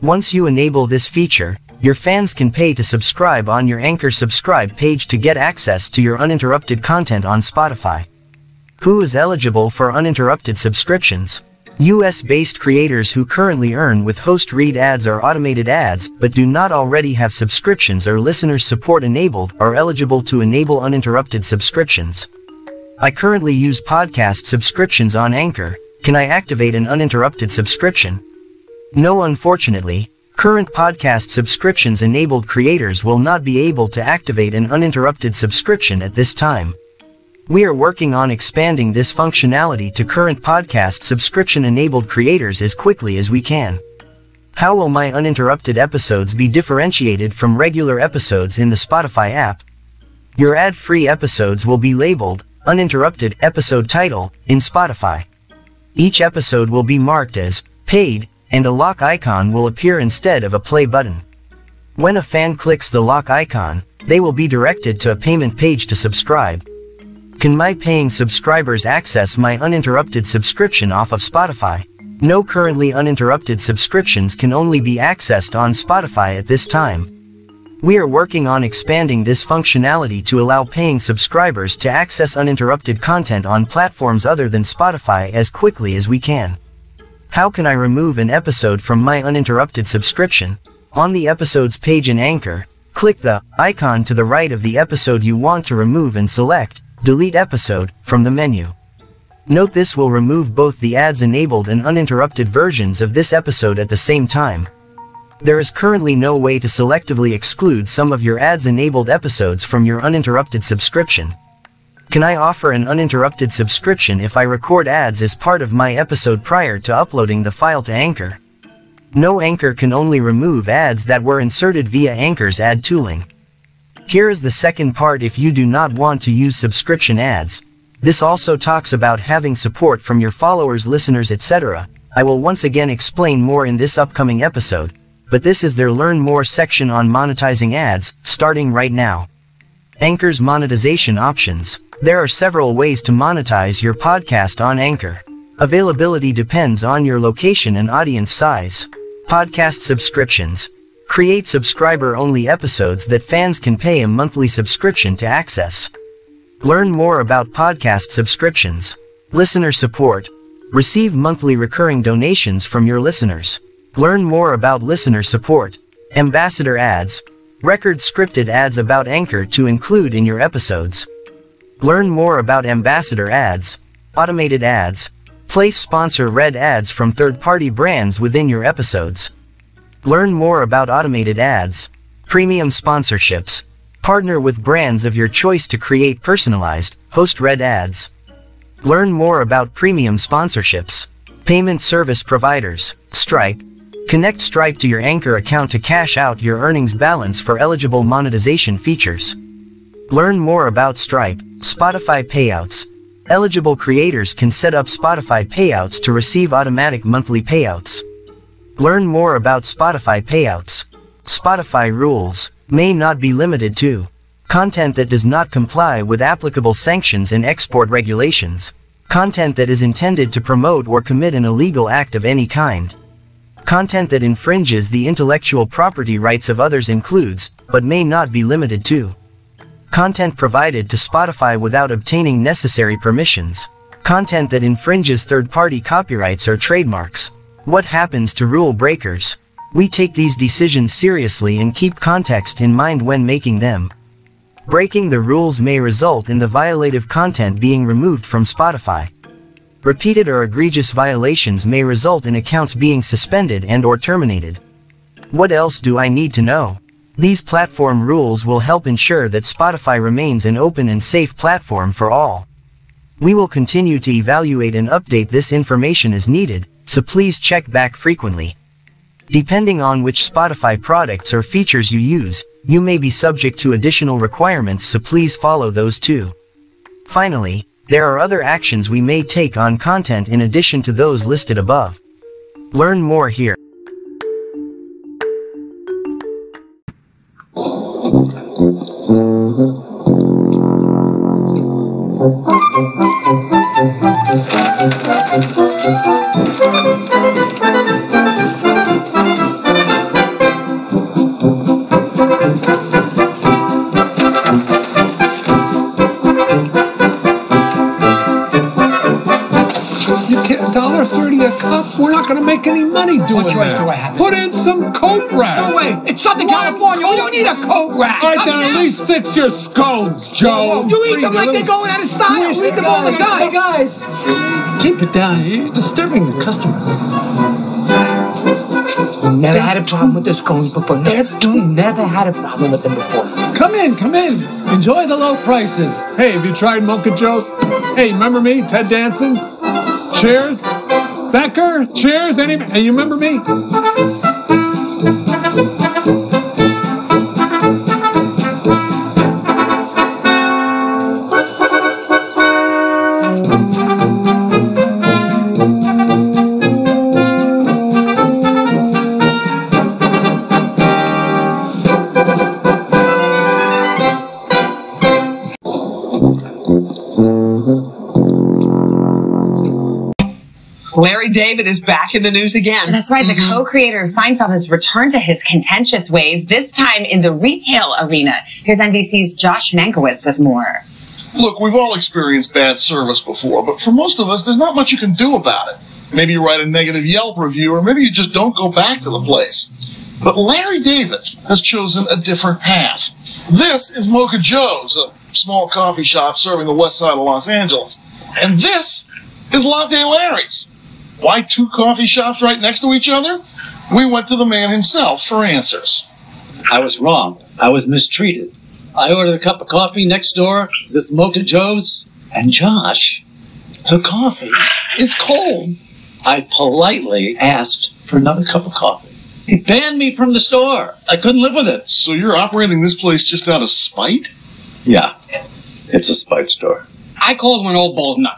Once you enable this feature, your fans can pay to subscribe on your Anchor subscribe page to get access to your uninterrupted content on Spotify. Who is eligible for uninterrupted subscriptions? US-based creators who currently earn with host read ads or automated ads but do not already have subscriptions or listener support enabled are eligible to enable uninterrupted subscriptions. I currently use podcast subscriptions on Anchor. Can I activate an uninterrupted subscription? No, unfortunately. Current podcast subscriptions enabled creators will not be able to activate an uninterrupted subscription at this time. We are working on expanding this functionality to current podcast subscription enabled creators as quickly as we can. How will my uninterrupted episodes be differentiated from regular episodes in the Spotify app? Your ad-free episodes will be labeled Uninterrupted Episode Title in Spotify. Each episode will be marked as paid, and a lock icon will appear instead of a play button. When a fan clicks the lock icon, they will be directed to a payment page to subscribe. Can my paying subscribers access my uninterrupted subscription off of Spotify? No, currently uninterrupted subscriptions can only be accessed on Spotify at this time. We are working on expanding this functionality to allow paying subscribers to access uninterrupted content on platforms other than Spotify as quickly as we can. How can I remove an episode from my uninterrupted subscription? On the episodes page in Anchor, click the icon to the right of the episode you want to remove and select Delete Episode from the menu. Note this will remove both the ads-enabled and uninterrupted versions of this episode at the same time. There is currently no way to selectively exclude some of your ads-enabled episodes from your uninterrupted subscription. Can I offer an uninterrupted subscription if I record ads as part of my episode prior to uploading the file to Anchor? No, Anchor can only remove ads that were inserted via Anchor's ad tooling. Here is the second part if you do not want to use subscription ads. This also talks about having support from your followers, listeners, etc. I will once again explain more in this upcoming episode, but this is their Learn More section on monetizing ads, starting right now. Anchor's monetization options. There are several ways to monetize your podcast on Anchor. Availability depends on your location and audience size. Podcast subscriptions. Create subscriber-only episodes that fans can pay a monthly subscription to access. Learn more about podcast subscriptions. Listener support. Receive monthly recurring donations from your listeners. Learn more about listener support. Ambassador ads. Record scripted ads about Anchor to include in your episodes. Learn more about ambassador ads. Automated ads. Place sponsor-read ads from third-party brands within your episodes. Learn more about automated ads. Premium sponsorships. Partner with brands of your choice to create personalized, host-read ads. Learn more about premium sponsorships. Payment service providers. Stripe. Connect Stripe to your Anchor account to cash out your earnings balance for eligible monetization features. Learn more about Stripe. Spotify payouts. Eligible creators can set up Spotify payouts to receive automatic monthly payouts. Learn more about Spotify payouts. Spotify rules may not be limited to content that does not comply with applicable sanctions and export regulations, content that is intended to promote or commit an illegal act of any kind, content that infringes the intellectual property rights of others includes, but may not be limited to, content provided to Spotify without obtaining necessary permissions, content that infringes third-party copyrights or trademarks. What happens to rule breakers? We take these decisions seriously and keep context in mind when making them. Breaking the rules may result in the violative content being removed from Spotify. Repeated or egregious violations may result in accounts being suspended and/or terminated. What else do I need to know? These platform rules will help ensure that Spotify remains an open and safe platform for all. We will continue to evaluate and update this information as needed, so please check back frequently. Depending on which Spotify products or features you use, you may be subject to additional requirements, so please follow those too. Finally, there are other actions we may take on content in addition to those listed above. Learn more here. $1.30 a cup. We're not going to make any money doing What choice that. do I have? Put in some coat rack. No way. It's Southern California. We don't need a coat rack. All right, then at least fix your scones, Joe. You eat them like they're going out of style. You eat them all the time. Hey guys, keep it down. You're disturbing the customers. Never had a problem with the scones before. Never had a problem with them before. Come in. Enjoy the low prices. Hey, have you tried Mocha Joe's? Hey, remember me, Ted Danson? Cheers. Becker, cheers. Hey, you remember me? Larry David is back in the news again. That's right. The co-creator of Seinfeld has returned to his contentious ways, this time in the retail arena. Here's NBC's Josh Mankiewicz with more. Look, we've all experienced bad service before, but for most of us, there's not much you can do about it. Maybe you write a negative Yelp review, or maybe you just don't go back to the place. But Larry David has chosen a different path. This is Mocha Joe's, a small coffee shop serving the west side of Los Angeles. And this is Latte Larry's. Why two coffee shops right next to each other? We went to the man himself for answers. I was wrong. I was mistreated. I ordered a cup of coffee next door, this Mocha Joe's, and Josh, the coffee is cold. I politely asked for another cup of coffee. He banned me from the store. I couldn't live with it. So you're operating this place just out of spite? Yeah, it's a spite store. I called one old bald nut.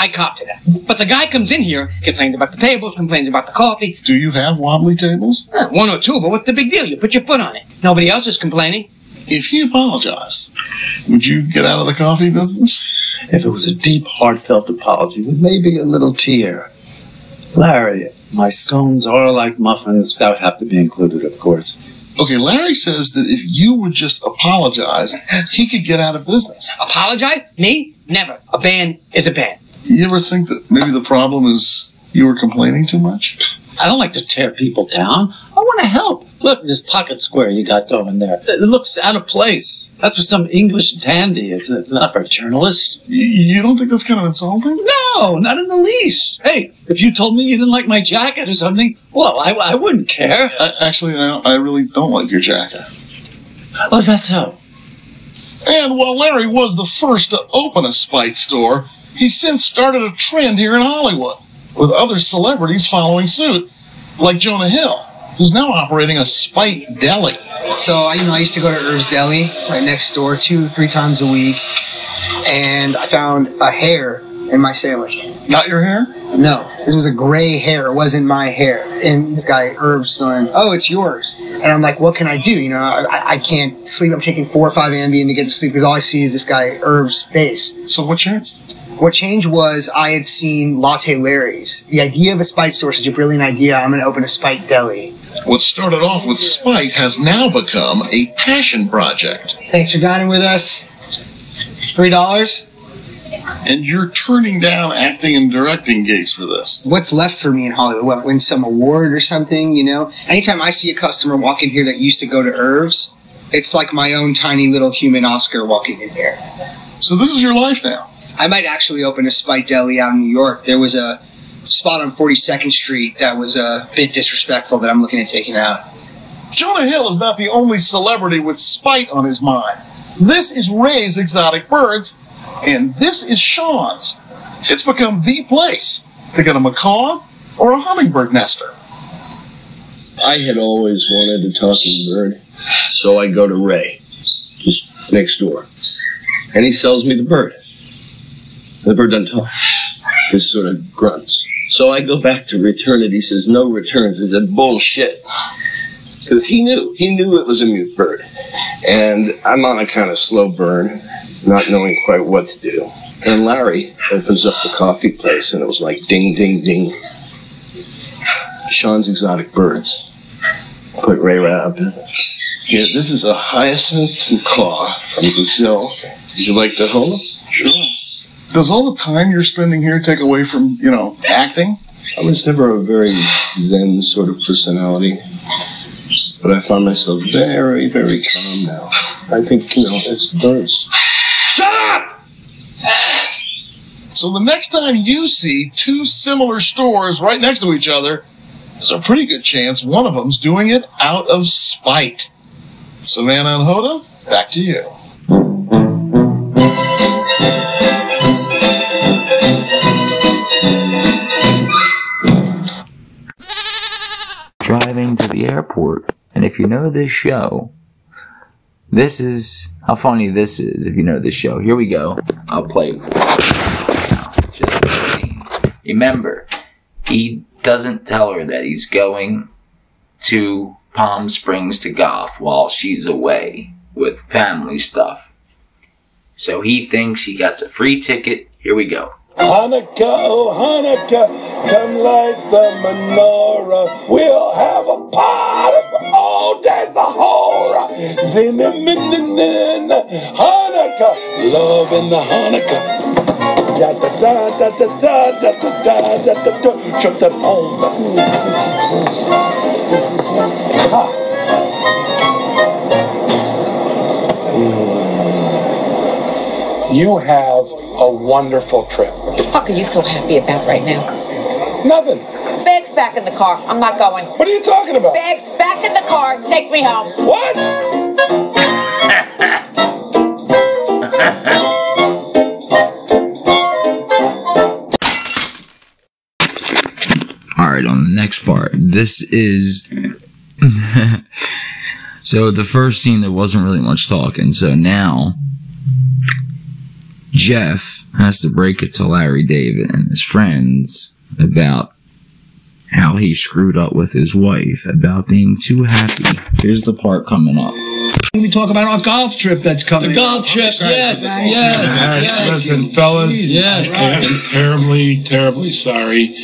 I copped to that. But the guy comes in here, complains about the tables, complains about the coffee. Do you have wobbly tables? One or two, but what's the big deal? You put your foot on it. Nobody else is complaining. If he apologized, would you get out of the coffee business? If it was a deep, heartfelt apology with maybe a little tear. Larry, my scones are like muffins. That would have to be included, of course. Okay, Larry says that if you would just apologize, he could get out of business. Apologize? Me? Never. A ban is a ban. You ever think that maybe the problem is you were complaining too much? I don't like to tear people down. I want to help. Look, this pocket square you got going there. It looks out of place. That's for some English dandy. It's not for a journalist. You don't think that's kind of insulting? No, not in the least. Hey, if you told me you didn't like my jacket or something, well, I wouldn't care. Actually, I really don't like your jacket. Oh, that's so. And while Larry was the first to open a Spite store, he's since started a trend here in Hollywood, with other celebrities following suit, like Jonah Hill, who's now operating a Spite deli. So, I used to go to Irv's Deli right next door 2-3 times a week, and I found a hair in my sandwich. Not your hair? No, this was a gray hair. It wasn't my hair. And this guy, Irv's, going, "Oh, it's yours." And I'm like, what can I do? I can't sleep. I'm taking 4 or 5 Ambien to get to sleep because all I see is this guy, Irv's face. So what changed? What changed was I had seen Latte Larry's. The idea of a Spite store is such a brilliant idea. I'm going to open a Spite deli. What started off with Spite has now become a passion project. Thanks for dining with us. $3. And you're turning down acting and directing gigs for this. What's left for me in Hollywood? What, win some award or something, Anytime I see a customer walk in here that used to go to Irv's, it's like my own tiny little human Oscar walking in here. So this is your life now? I might actually open a Spite deli out in New York. There was a spot on 42nd Street that was a bit disrespectful that I'm looking at taking out. Jonah Hill is not the only celebrity with Spite on his mind. This is Ray's Exotic Birds, and this is Sean's. It's become the place to get a macaw or a hummingbird nester. I had always wanted a talking bird, so I go to Ray, just next door, and he sells me the bird. The bird doesn't talk, just sort of grunts. So I go back to return it. He says, no returns. I said, bullshit. Because he knew it was a mute bird. And I'm on a kind of slow burn, not knowing quite what to do. And Larry opens up the coffee place, and it was like ding, ding, ding. Sean's Exotic Birds. Put Ray right out of business. Yeah, this is a hyacinth macaw from Brazil. Would you like to hold him? Sure. Does all the time you're spending here take away from, acting? I was never a very zen sort of personality, but I find myself very, very calm now. I think, it's birds. Shut up! So the next time you see 2 similar stores right next to each other, there's a pretty good chance one of them's doing it out of spite. Savannah and Hoda, back to you. Driving to the airport, and if you know this show, this is how funny this is. If you know this show, here we go. I'll play it. Just the scene. Remember, he doesn't tell her that he's going to Palm Springs to golf while she's away with family stuff. So he thinks he got a free ticket. Here we go. Hanukkah, oh Hanukkah, come light the menorah. We'll have a party for all days of horror. Zimmerman, Hanukkah, love in the Hanukkah. Da da da da da da da da da da da. Shut that home. You have a wonderful trip. What the fuck are you so happy about right now? Nothing. Bags back in the car. I'm not going. What are you talking about? Bags back in the car. Take me home. What? Alright, on the next part. This is... So the first scene, there wasn't really much talking. So now... Jeff has to break it to Larry David and his friends about how he screwed up with his wife, about being too happy. Here's the part coming up. we talk about our golf trip that's coming. The golf trip, yes. Listen, fellas. Yes. I am terribly, terribly sorry.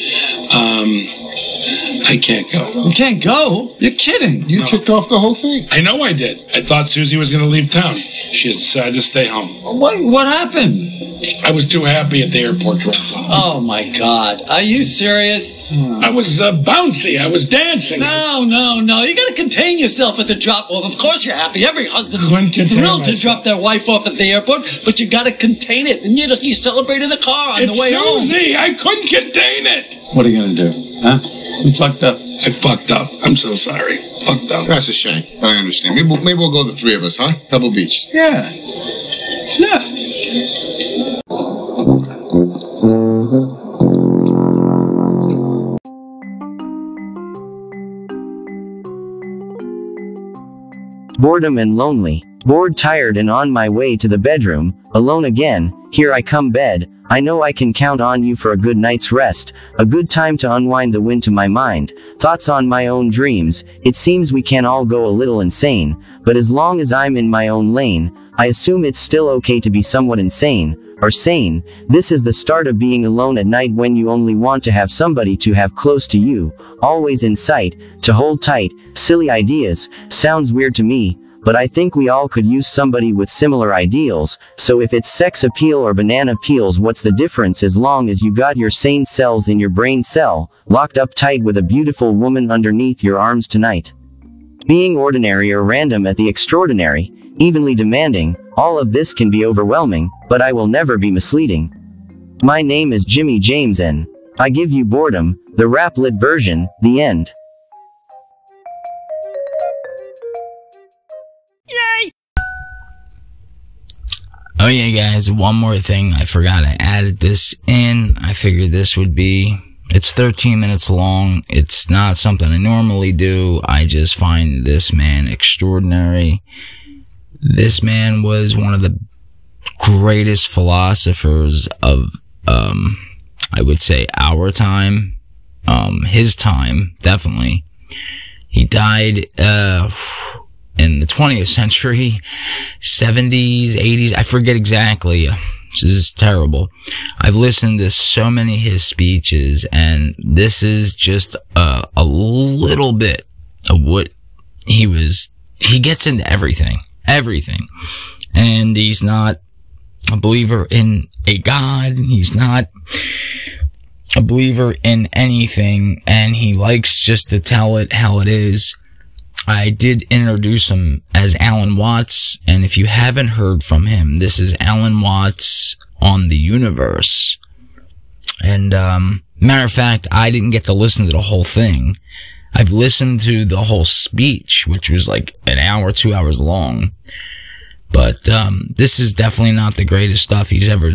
I can't go. You can't go? You're kidding. You kicked off the whole thing. I know I did. I thought Susie was going to leave town. She decided to stay home. What happened? I was too happy at the airport drop-off. Oh, my God. Are you serious? I was bouncy. I was dancing. No. You got to contain yourself at the drop-off. Of course you're happy. Every husband is thrilled to drop their wife off at the airport, but you got to contain it. And you celebrated the car on the way home. Susie, I couldn't contain it. What are you going to do? Huh? You fucked up. I fucked up. I'm so sorry. Fucked up. That's a shame. But I understand. Maybe we'll go the three of us, huh? Pebble Beach. Yeah. Boredom and lonely. Bored, tired, and on my way to the bedroom. Alone again. Here I come, bed. I know I can count on you for a good night's rest. A good time to unwind the wind to my mind. Thoughts on my own dreams. It seems we can all go a little insane. But as long as I'm in my own lane, I assume it's still okay to be somewhat insane. Or sane. This is the start of being alone at night when you only want to have somebody to have close to you. Always in sight. To hold tight. Silly ideas. Sounds weird to me. But I think we all could use somebody with similar ideals, so if it's sex appeal or banana peels, what's the difference as long as you got your sane cells in your brain cell, locked up tight with a beautiful woman underneath your arms tonight. Being ordinary or random at the extraordinary, evenly demanding, all of this can be overwhelming, but I will never be misleading. My name is Jimmy James and I give you boredom, the rap-lit version, the end. Oh yeah, guys, one more thing. I forgot I added this in. I figured this would be... It's 13 minutes long. It's not something I normally do. I just find this man extraordinary. This man was one of the greatest philosophers of, I would say, our time. His time, definitely. He died, in the 20th century, 70s, 80s, I forget exactly. This is terrible. I've listened to so many of his speeches, and this is just a little bit of what he was. He gets into everything. And he's not a believer in a God. He's not a believer in anything, and he likes just to tell it how it is. I did introduce him as Alan Watts, and if you haven't heard from him, this is Alan Watts on the Universe. And, matter of fact, I didn't get to listen to the whole thing. I've listened to the whole speech, which was like an hour, 2 hours long. But, this is definitely not the greatest stuff he's ever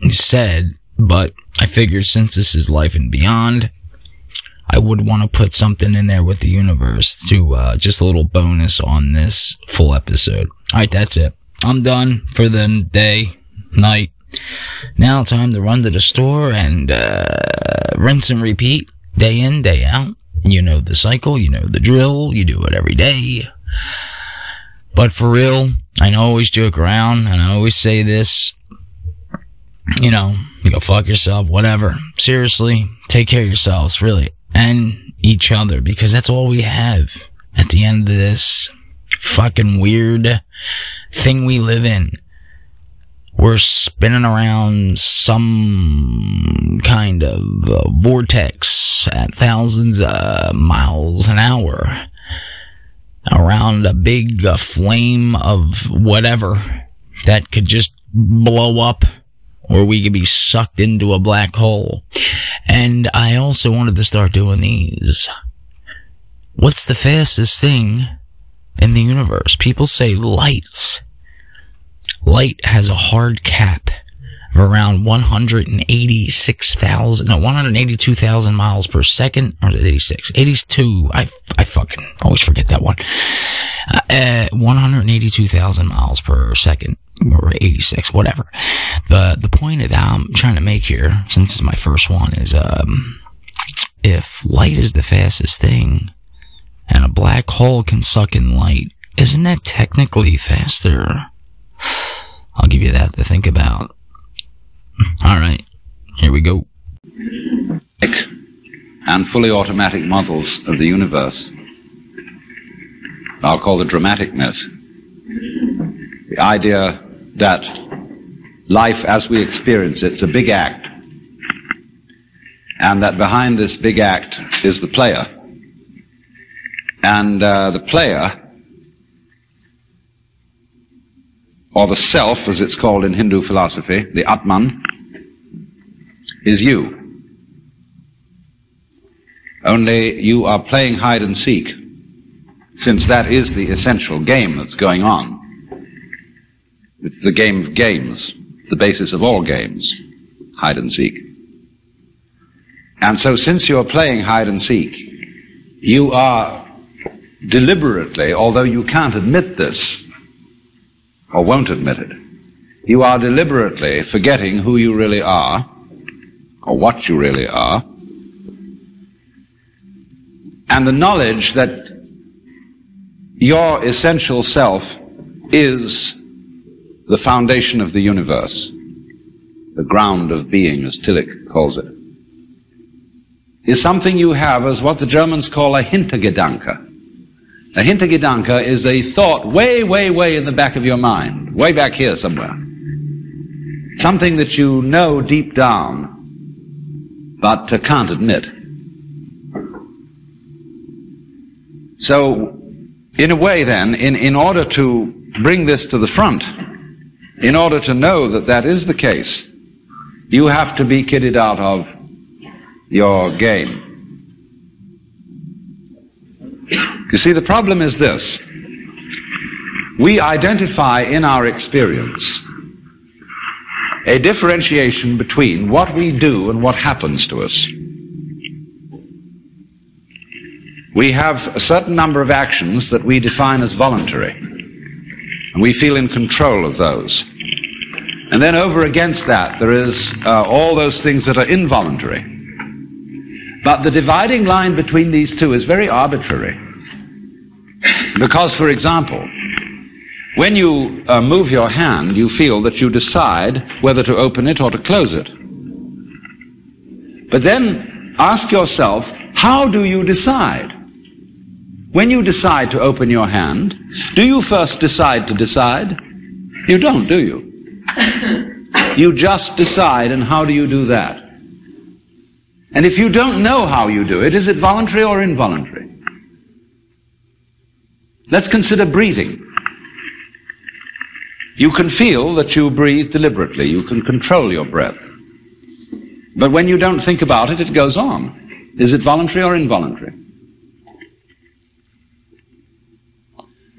said, but I figured since this is Life and Beyond, I would want to put something in there with the Universe to, just a little bonus on this full episode. Alright, that's it. I'm done for the day, night. Now time to run to the store and, rinse and repeat. Day in, day out. You know the cycle, you know the drill, you do it every day. But for real, I always joke around, and I always say this, you know, you go fuck yourself, whatever. Seriously, take care of yourselves, really. And each other, because that's all we have at the end of this fucking weird thing we live in. We're spinning around some kind of vortex at thousands of miles an hour around a big flame of whatever that could just blow up, or we could be sucked into a black hole. And I also wanted to start doing these. What's the fastest thing in the universe? People say light. Light has a hard cap of around 182,000 miles per second. Or is it 86? 82. I fucking always forget that one. 182,000 miles per second. Or 86, whatever. The point that I'm trying to make here, since this is my first one, is, if light is the fastest thing, and a black hole can suck in light, isn't that technically faster? I'll give you that to think about. Alright, here we go. And fully automatic models of the universe. I'll call the dramaticness. The idea that life as we experience it's a big act. And that behind this big act is the player. And the player, or the self as it's called in Hindu philosophy, the Atman, is you. Only you are playing hide and seek, since that is the essential game that's going on. It's the game of games, the basis of all games, hide and seek. And so since you're playing hide and seek, you are deliberately, although you can't admit this, or won't admit it, you are deliberately forgetting who you really are, or what you really are, and the knowledge that your essential self is the foundation of the universe, the ground of being, as Tillich calls it, is something you have as what the Germans call a Hintergedanke. A Hintergedanke is a thought way, way, way in the back of your mind, way back here somewhere. Something that you know deep down, but can't admit. So, in a way then, in order to bring this to the front, in order to know that that is the case, you have to be kidded out of your game. You see, the problem is this. We identify in our experience a differentiation between what we do and what happens to us. We have a certain number of actions that we define as voluntary, and we feel in control of those. And then over against that, there is all those things that are involuntary. But the dividing line between these two is very arbitrary. Because, for example, when you move your hand, you feel that you decide whether to open it or to close it. But then ask yourself, how do you decide? When you decide to open your hand, do you first decide to decide? You don't, do you? You just decide, and how do you do that? And if you don't know how you do it, is it voluntary or involuntary? Let's consider breathing. You can feel that you breathe deliberately. You can control your breath. But when you don't think about it, it goes on. Is it voluntary or involuntary?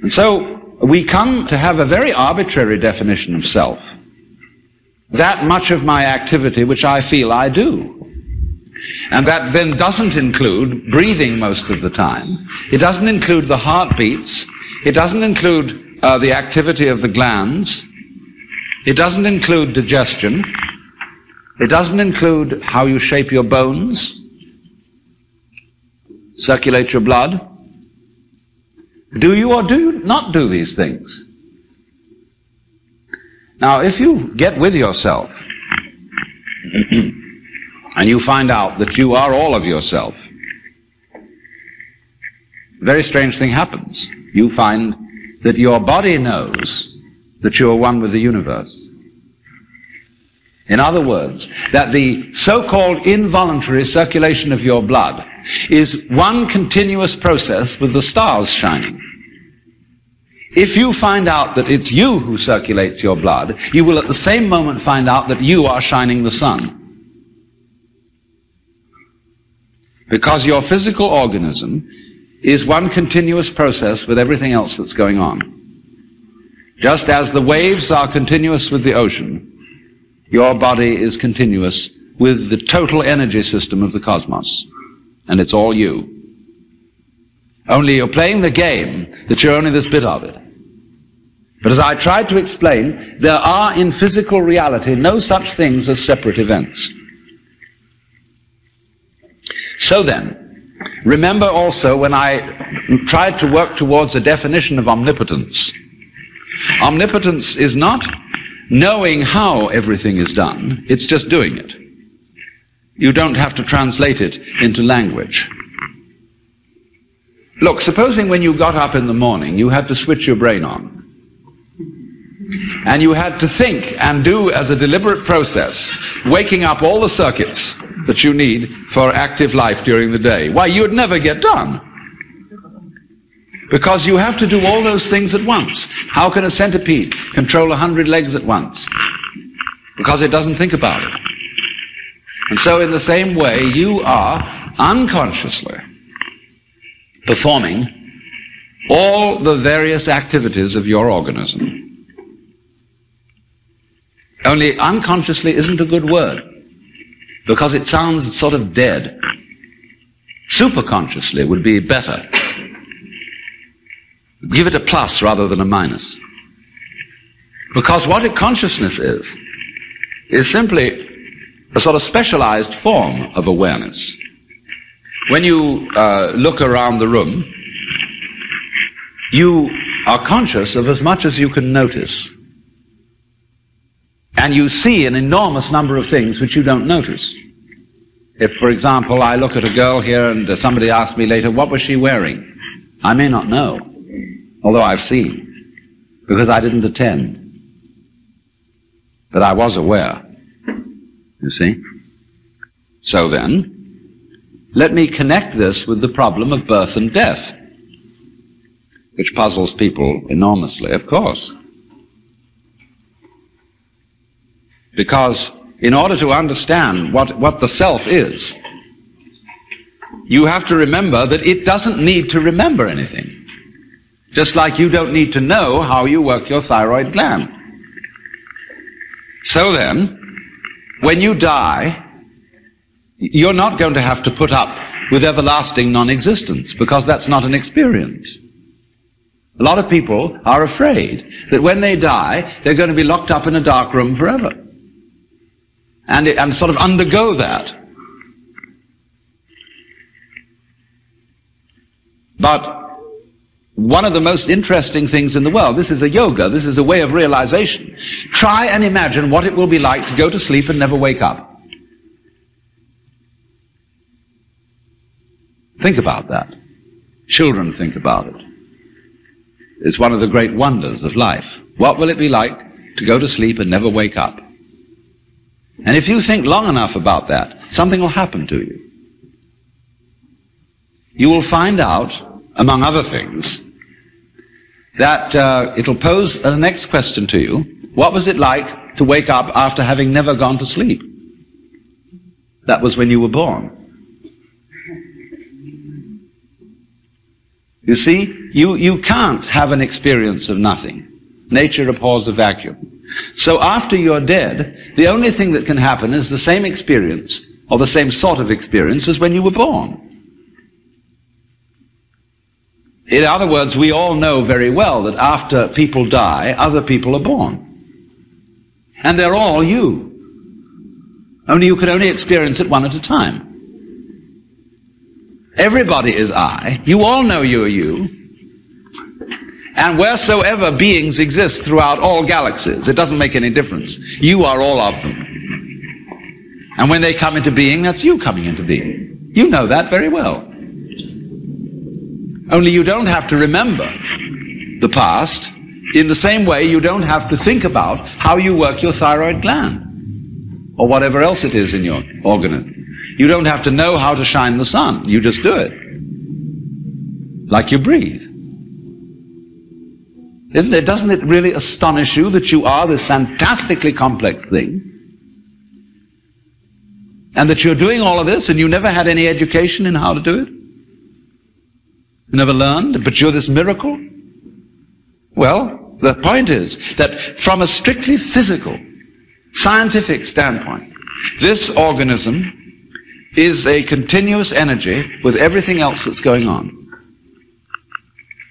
And so we come to have a very arbitrary definition of self. That much of my activity which I feel I do. And that then doesn't include breathing most of the time. It doesn't include the heartbeats. It doesn't include the activity of the glands. It doesn't include digestion. It doesn't include how you shape your bones, circulate your blood. Do you or do you not do these things? Now, if you get with yourself and you find out that you are all of yourself, a very strange thing happens. You find that your body knows that you are one with the universe. In other words, that the so-called involuntary circulation of your blood is one continuous process with the stars shining. If you find out that it's you who circulates your blood, you will at the same moment find out that you are shining the sun. Because your physical organism is one continuous process with everything else that's going on. Just as the waves are continuous with the ocean, your body is continuous with the total energy system of the cosmos. And it's all you. Only you're playing the game that you're only this bit of it. But as I tried to explain, there are in physical reality no such things as separate events. So then, Remember also when I tried to work towards a definition of omnipotence. Omnipotence is not knowing how everything is done, it's just doing it. You don't have to translate it into language. Look, supposing when you got up in the morning, you had to switch your brain on. And you had to think and do as a deliberate process, waking up all the circuits that you need for active life during the day. Why, you'd never get done. Because you have to do all those things at once. How can a centipede control 100 legs at once? Because it doesn't think about it. And so in the same way, you are unconsciously performing all the various activities of your organism. Only unconsciously isn't a good word, because it sounds sort of dead. Superconsciously would be better. Give it a plus rather than a minus. Because what a consciousness is simply a sort of specialized form of awareness. When you look around the room, you are conscious of as much as you can notice. And you see an enormous number of things which you don't notice. If, for example, I look at a girl here and somebody asks me later, what was she wearing? I may not know, although I've seen, because I didn't attend. But I was aware, you see. So then, let me connect this with the problem of birth and death, which puzzles people enormously, of course. Because in order to understand what the self is, you have to remember that it doesn't need to remember anything. Just like you don't need to know how you work your thyroid gland. So then, when you die, you're not going to have to put up with everlasting non-existence, because that's not an experience. A lot of people are afraid that when they die, they're going to be locked up in a dark room forever. And sort of undergo that. But one of the most interesting things in the world, this is a yoga, this is a way of realization. Try and imagine what it will be like to go to sleep and never wake up. Think about that. Children think about it. It's one of the great wonders of life. What will it be like to go to sleep and never wake up? And if you think long enough about that, something will happen to you. You will find out, among other things, that it'll pose the next question to you. What was it like to wake up after having never gone to sleep? That was when you were born. You see, you can't have an experience of nothing. Nature abhors a vacuum. So after you're dead, the only thing that can happen is the same experience, or the same sort of experience as when you were born. In other words, we all know very well that after people die, other people are born. And they're all you. Only you can only experience it one at a time. Everybody is I. You all know you are you. And wheresoever beings exist throughout all galaxies, it doesn't make any difference. You are all of them. And when they come into being, that's you coming into being. You know that very well. Only you don't have to remember the past in the same way you don't have to think about how you work your thyroid gland or whatever else it is in your organism. You don't have to know how to shine the sun. You just do it. Like you breathe. Doesn't it really astonish you that you are this fantastically complex thing? And that you're doing all of this and you never had any education in how to do it? You never learned, but you're this miracle? Well, the point is that from a strictly physical, scientific standpoint, this organism is a continuous energy with everything else that's going on.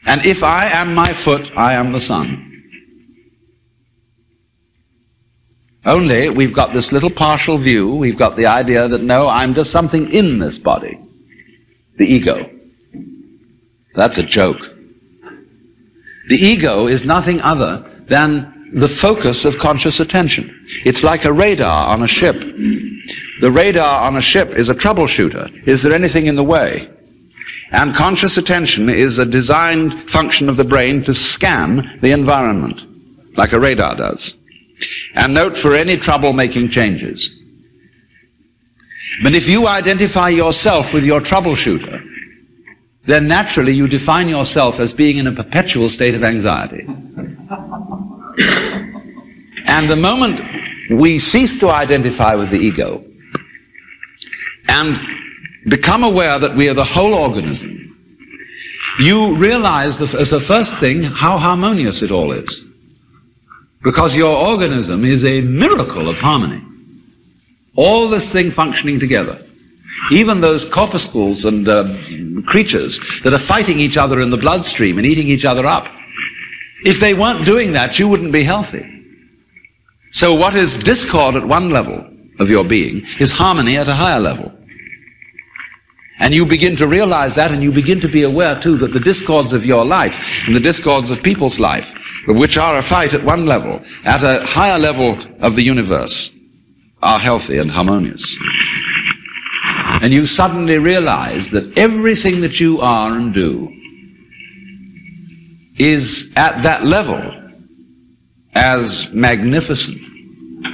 And if I am my foot, I am the sun. Only we've got this little partial view. We've got the idea that, no, I'm just something in this body. the ego. That's a joke. The ego is nothing other than the focus of conscious attention. It's like a radar on a ship. The radar on a ship is a troubleshooter. Is there anything in the way? And conscious attention is a designed function of the brain to scan the environment, like a radar does, and note for any trouble-making changes. But if you identify yourself with your troubleshooter, then naturally you define yourself as being in a perpetual state of anxiety. And the moment we cease to identify with the ego and become aware that we are the whole organism, you realize as the first thing how harmonious it all is. Because your organism is a miracle of harmony. All this thing functioning together. Even those corpuscles and creatures that are fighting each other in the bloodstream and eating each other up. If they weren't doing that, you wouldn't be healthy. So what is discord at one level of your being is harmony at a higher level. And you begin to realize that, and you begin to be aware too that the discords of your life and the discords of people's life, which are a fight at one level, at a higher level of the universe, are healthy and harmonious. And you suddenly realize that everything that you are and do is at that level as magnificent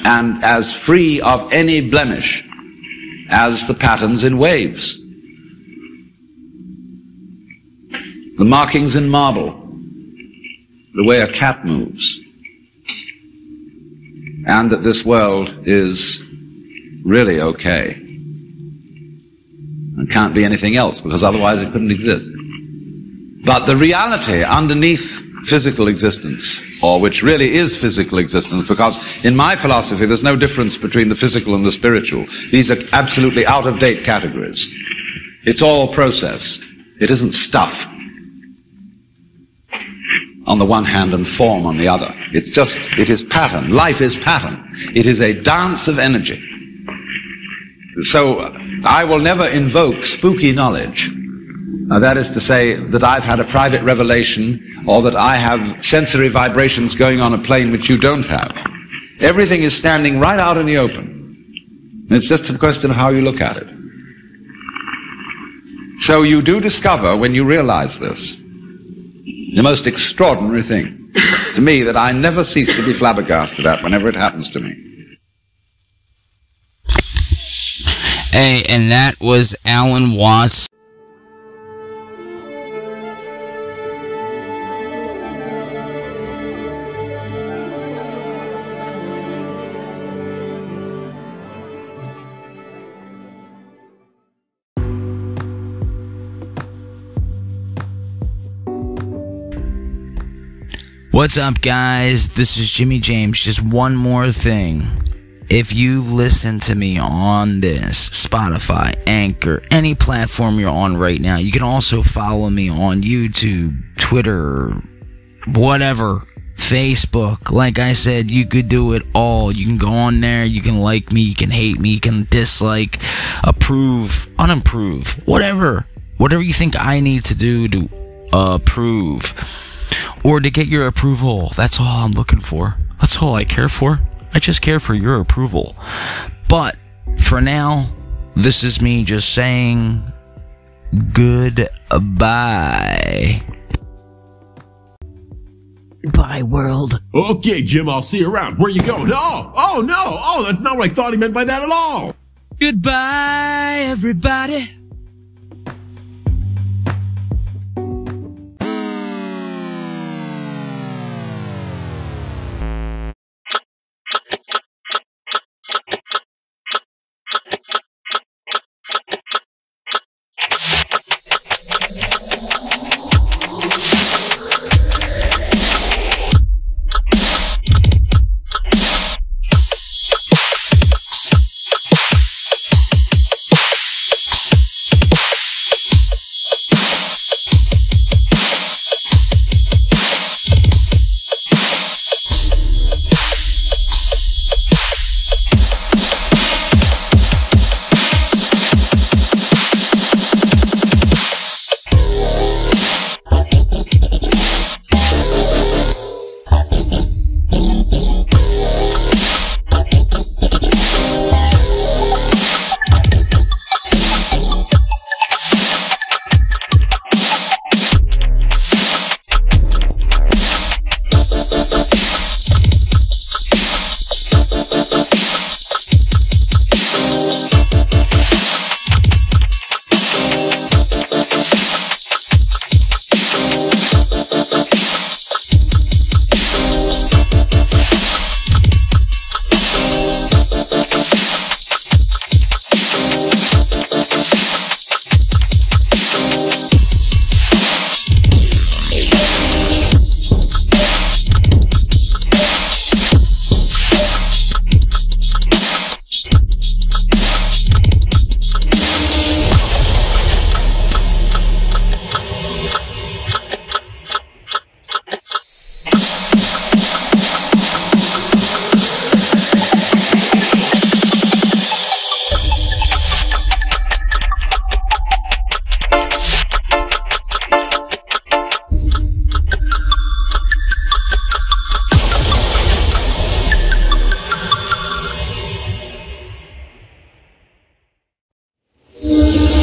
and as free of any blemish as the patterns in waves, the markings in marble, the way a cat moves, and that this world is really okay and can't be anything else, because otherwise it couldn't exist. But the reality underneath physical existence, or which really is physical existence, because in my philosophy there's no difference between the physical and the spiritual. These are absolutely out-of-date categories. It's all process. It isn't stuff on the one hand and form on the other. It's just, it is pattern. Life is pattern. It is a dance of energy. So I will never invoke spooky knowledge. That is to say that I've had a private revelation, or that I have sensory vibrations going on a plane which you don't have. Everything is standing right out in the open. It's just a question of how you look at it. So you do discover, when you realize this, the most extraordinary thing to me that I never cease to be flabbergasted at whenever it happens to me. Hey, and that was Alan Watts. What's up, guys? This is Jimmy James. Just one more thing. If you listen to me on this, Spotify, Anchor, any platform you're on right now, you can also follow me on YouTube, Twitter, whatever, Facebook. Like I said, you could do it all. You can go on there, you can like me, you can hate me, you can dislike, approve, unapprove, whatever. Whatever you think I need to do to approve. Or to get your approval. That's all I'm looking for. That's all I care for. I just care for your approval. But for now, this is me just saying goodbye. Bye, world. Okay, Jim, I'll see you around. Where you going? Oh, no. Oh, that's not what I thought he meant by that at all. Goodbye, everybody.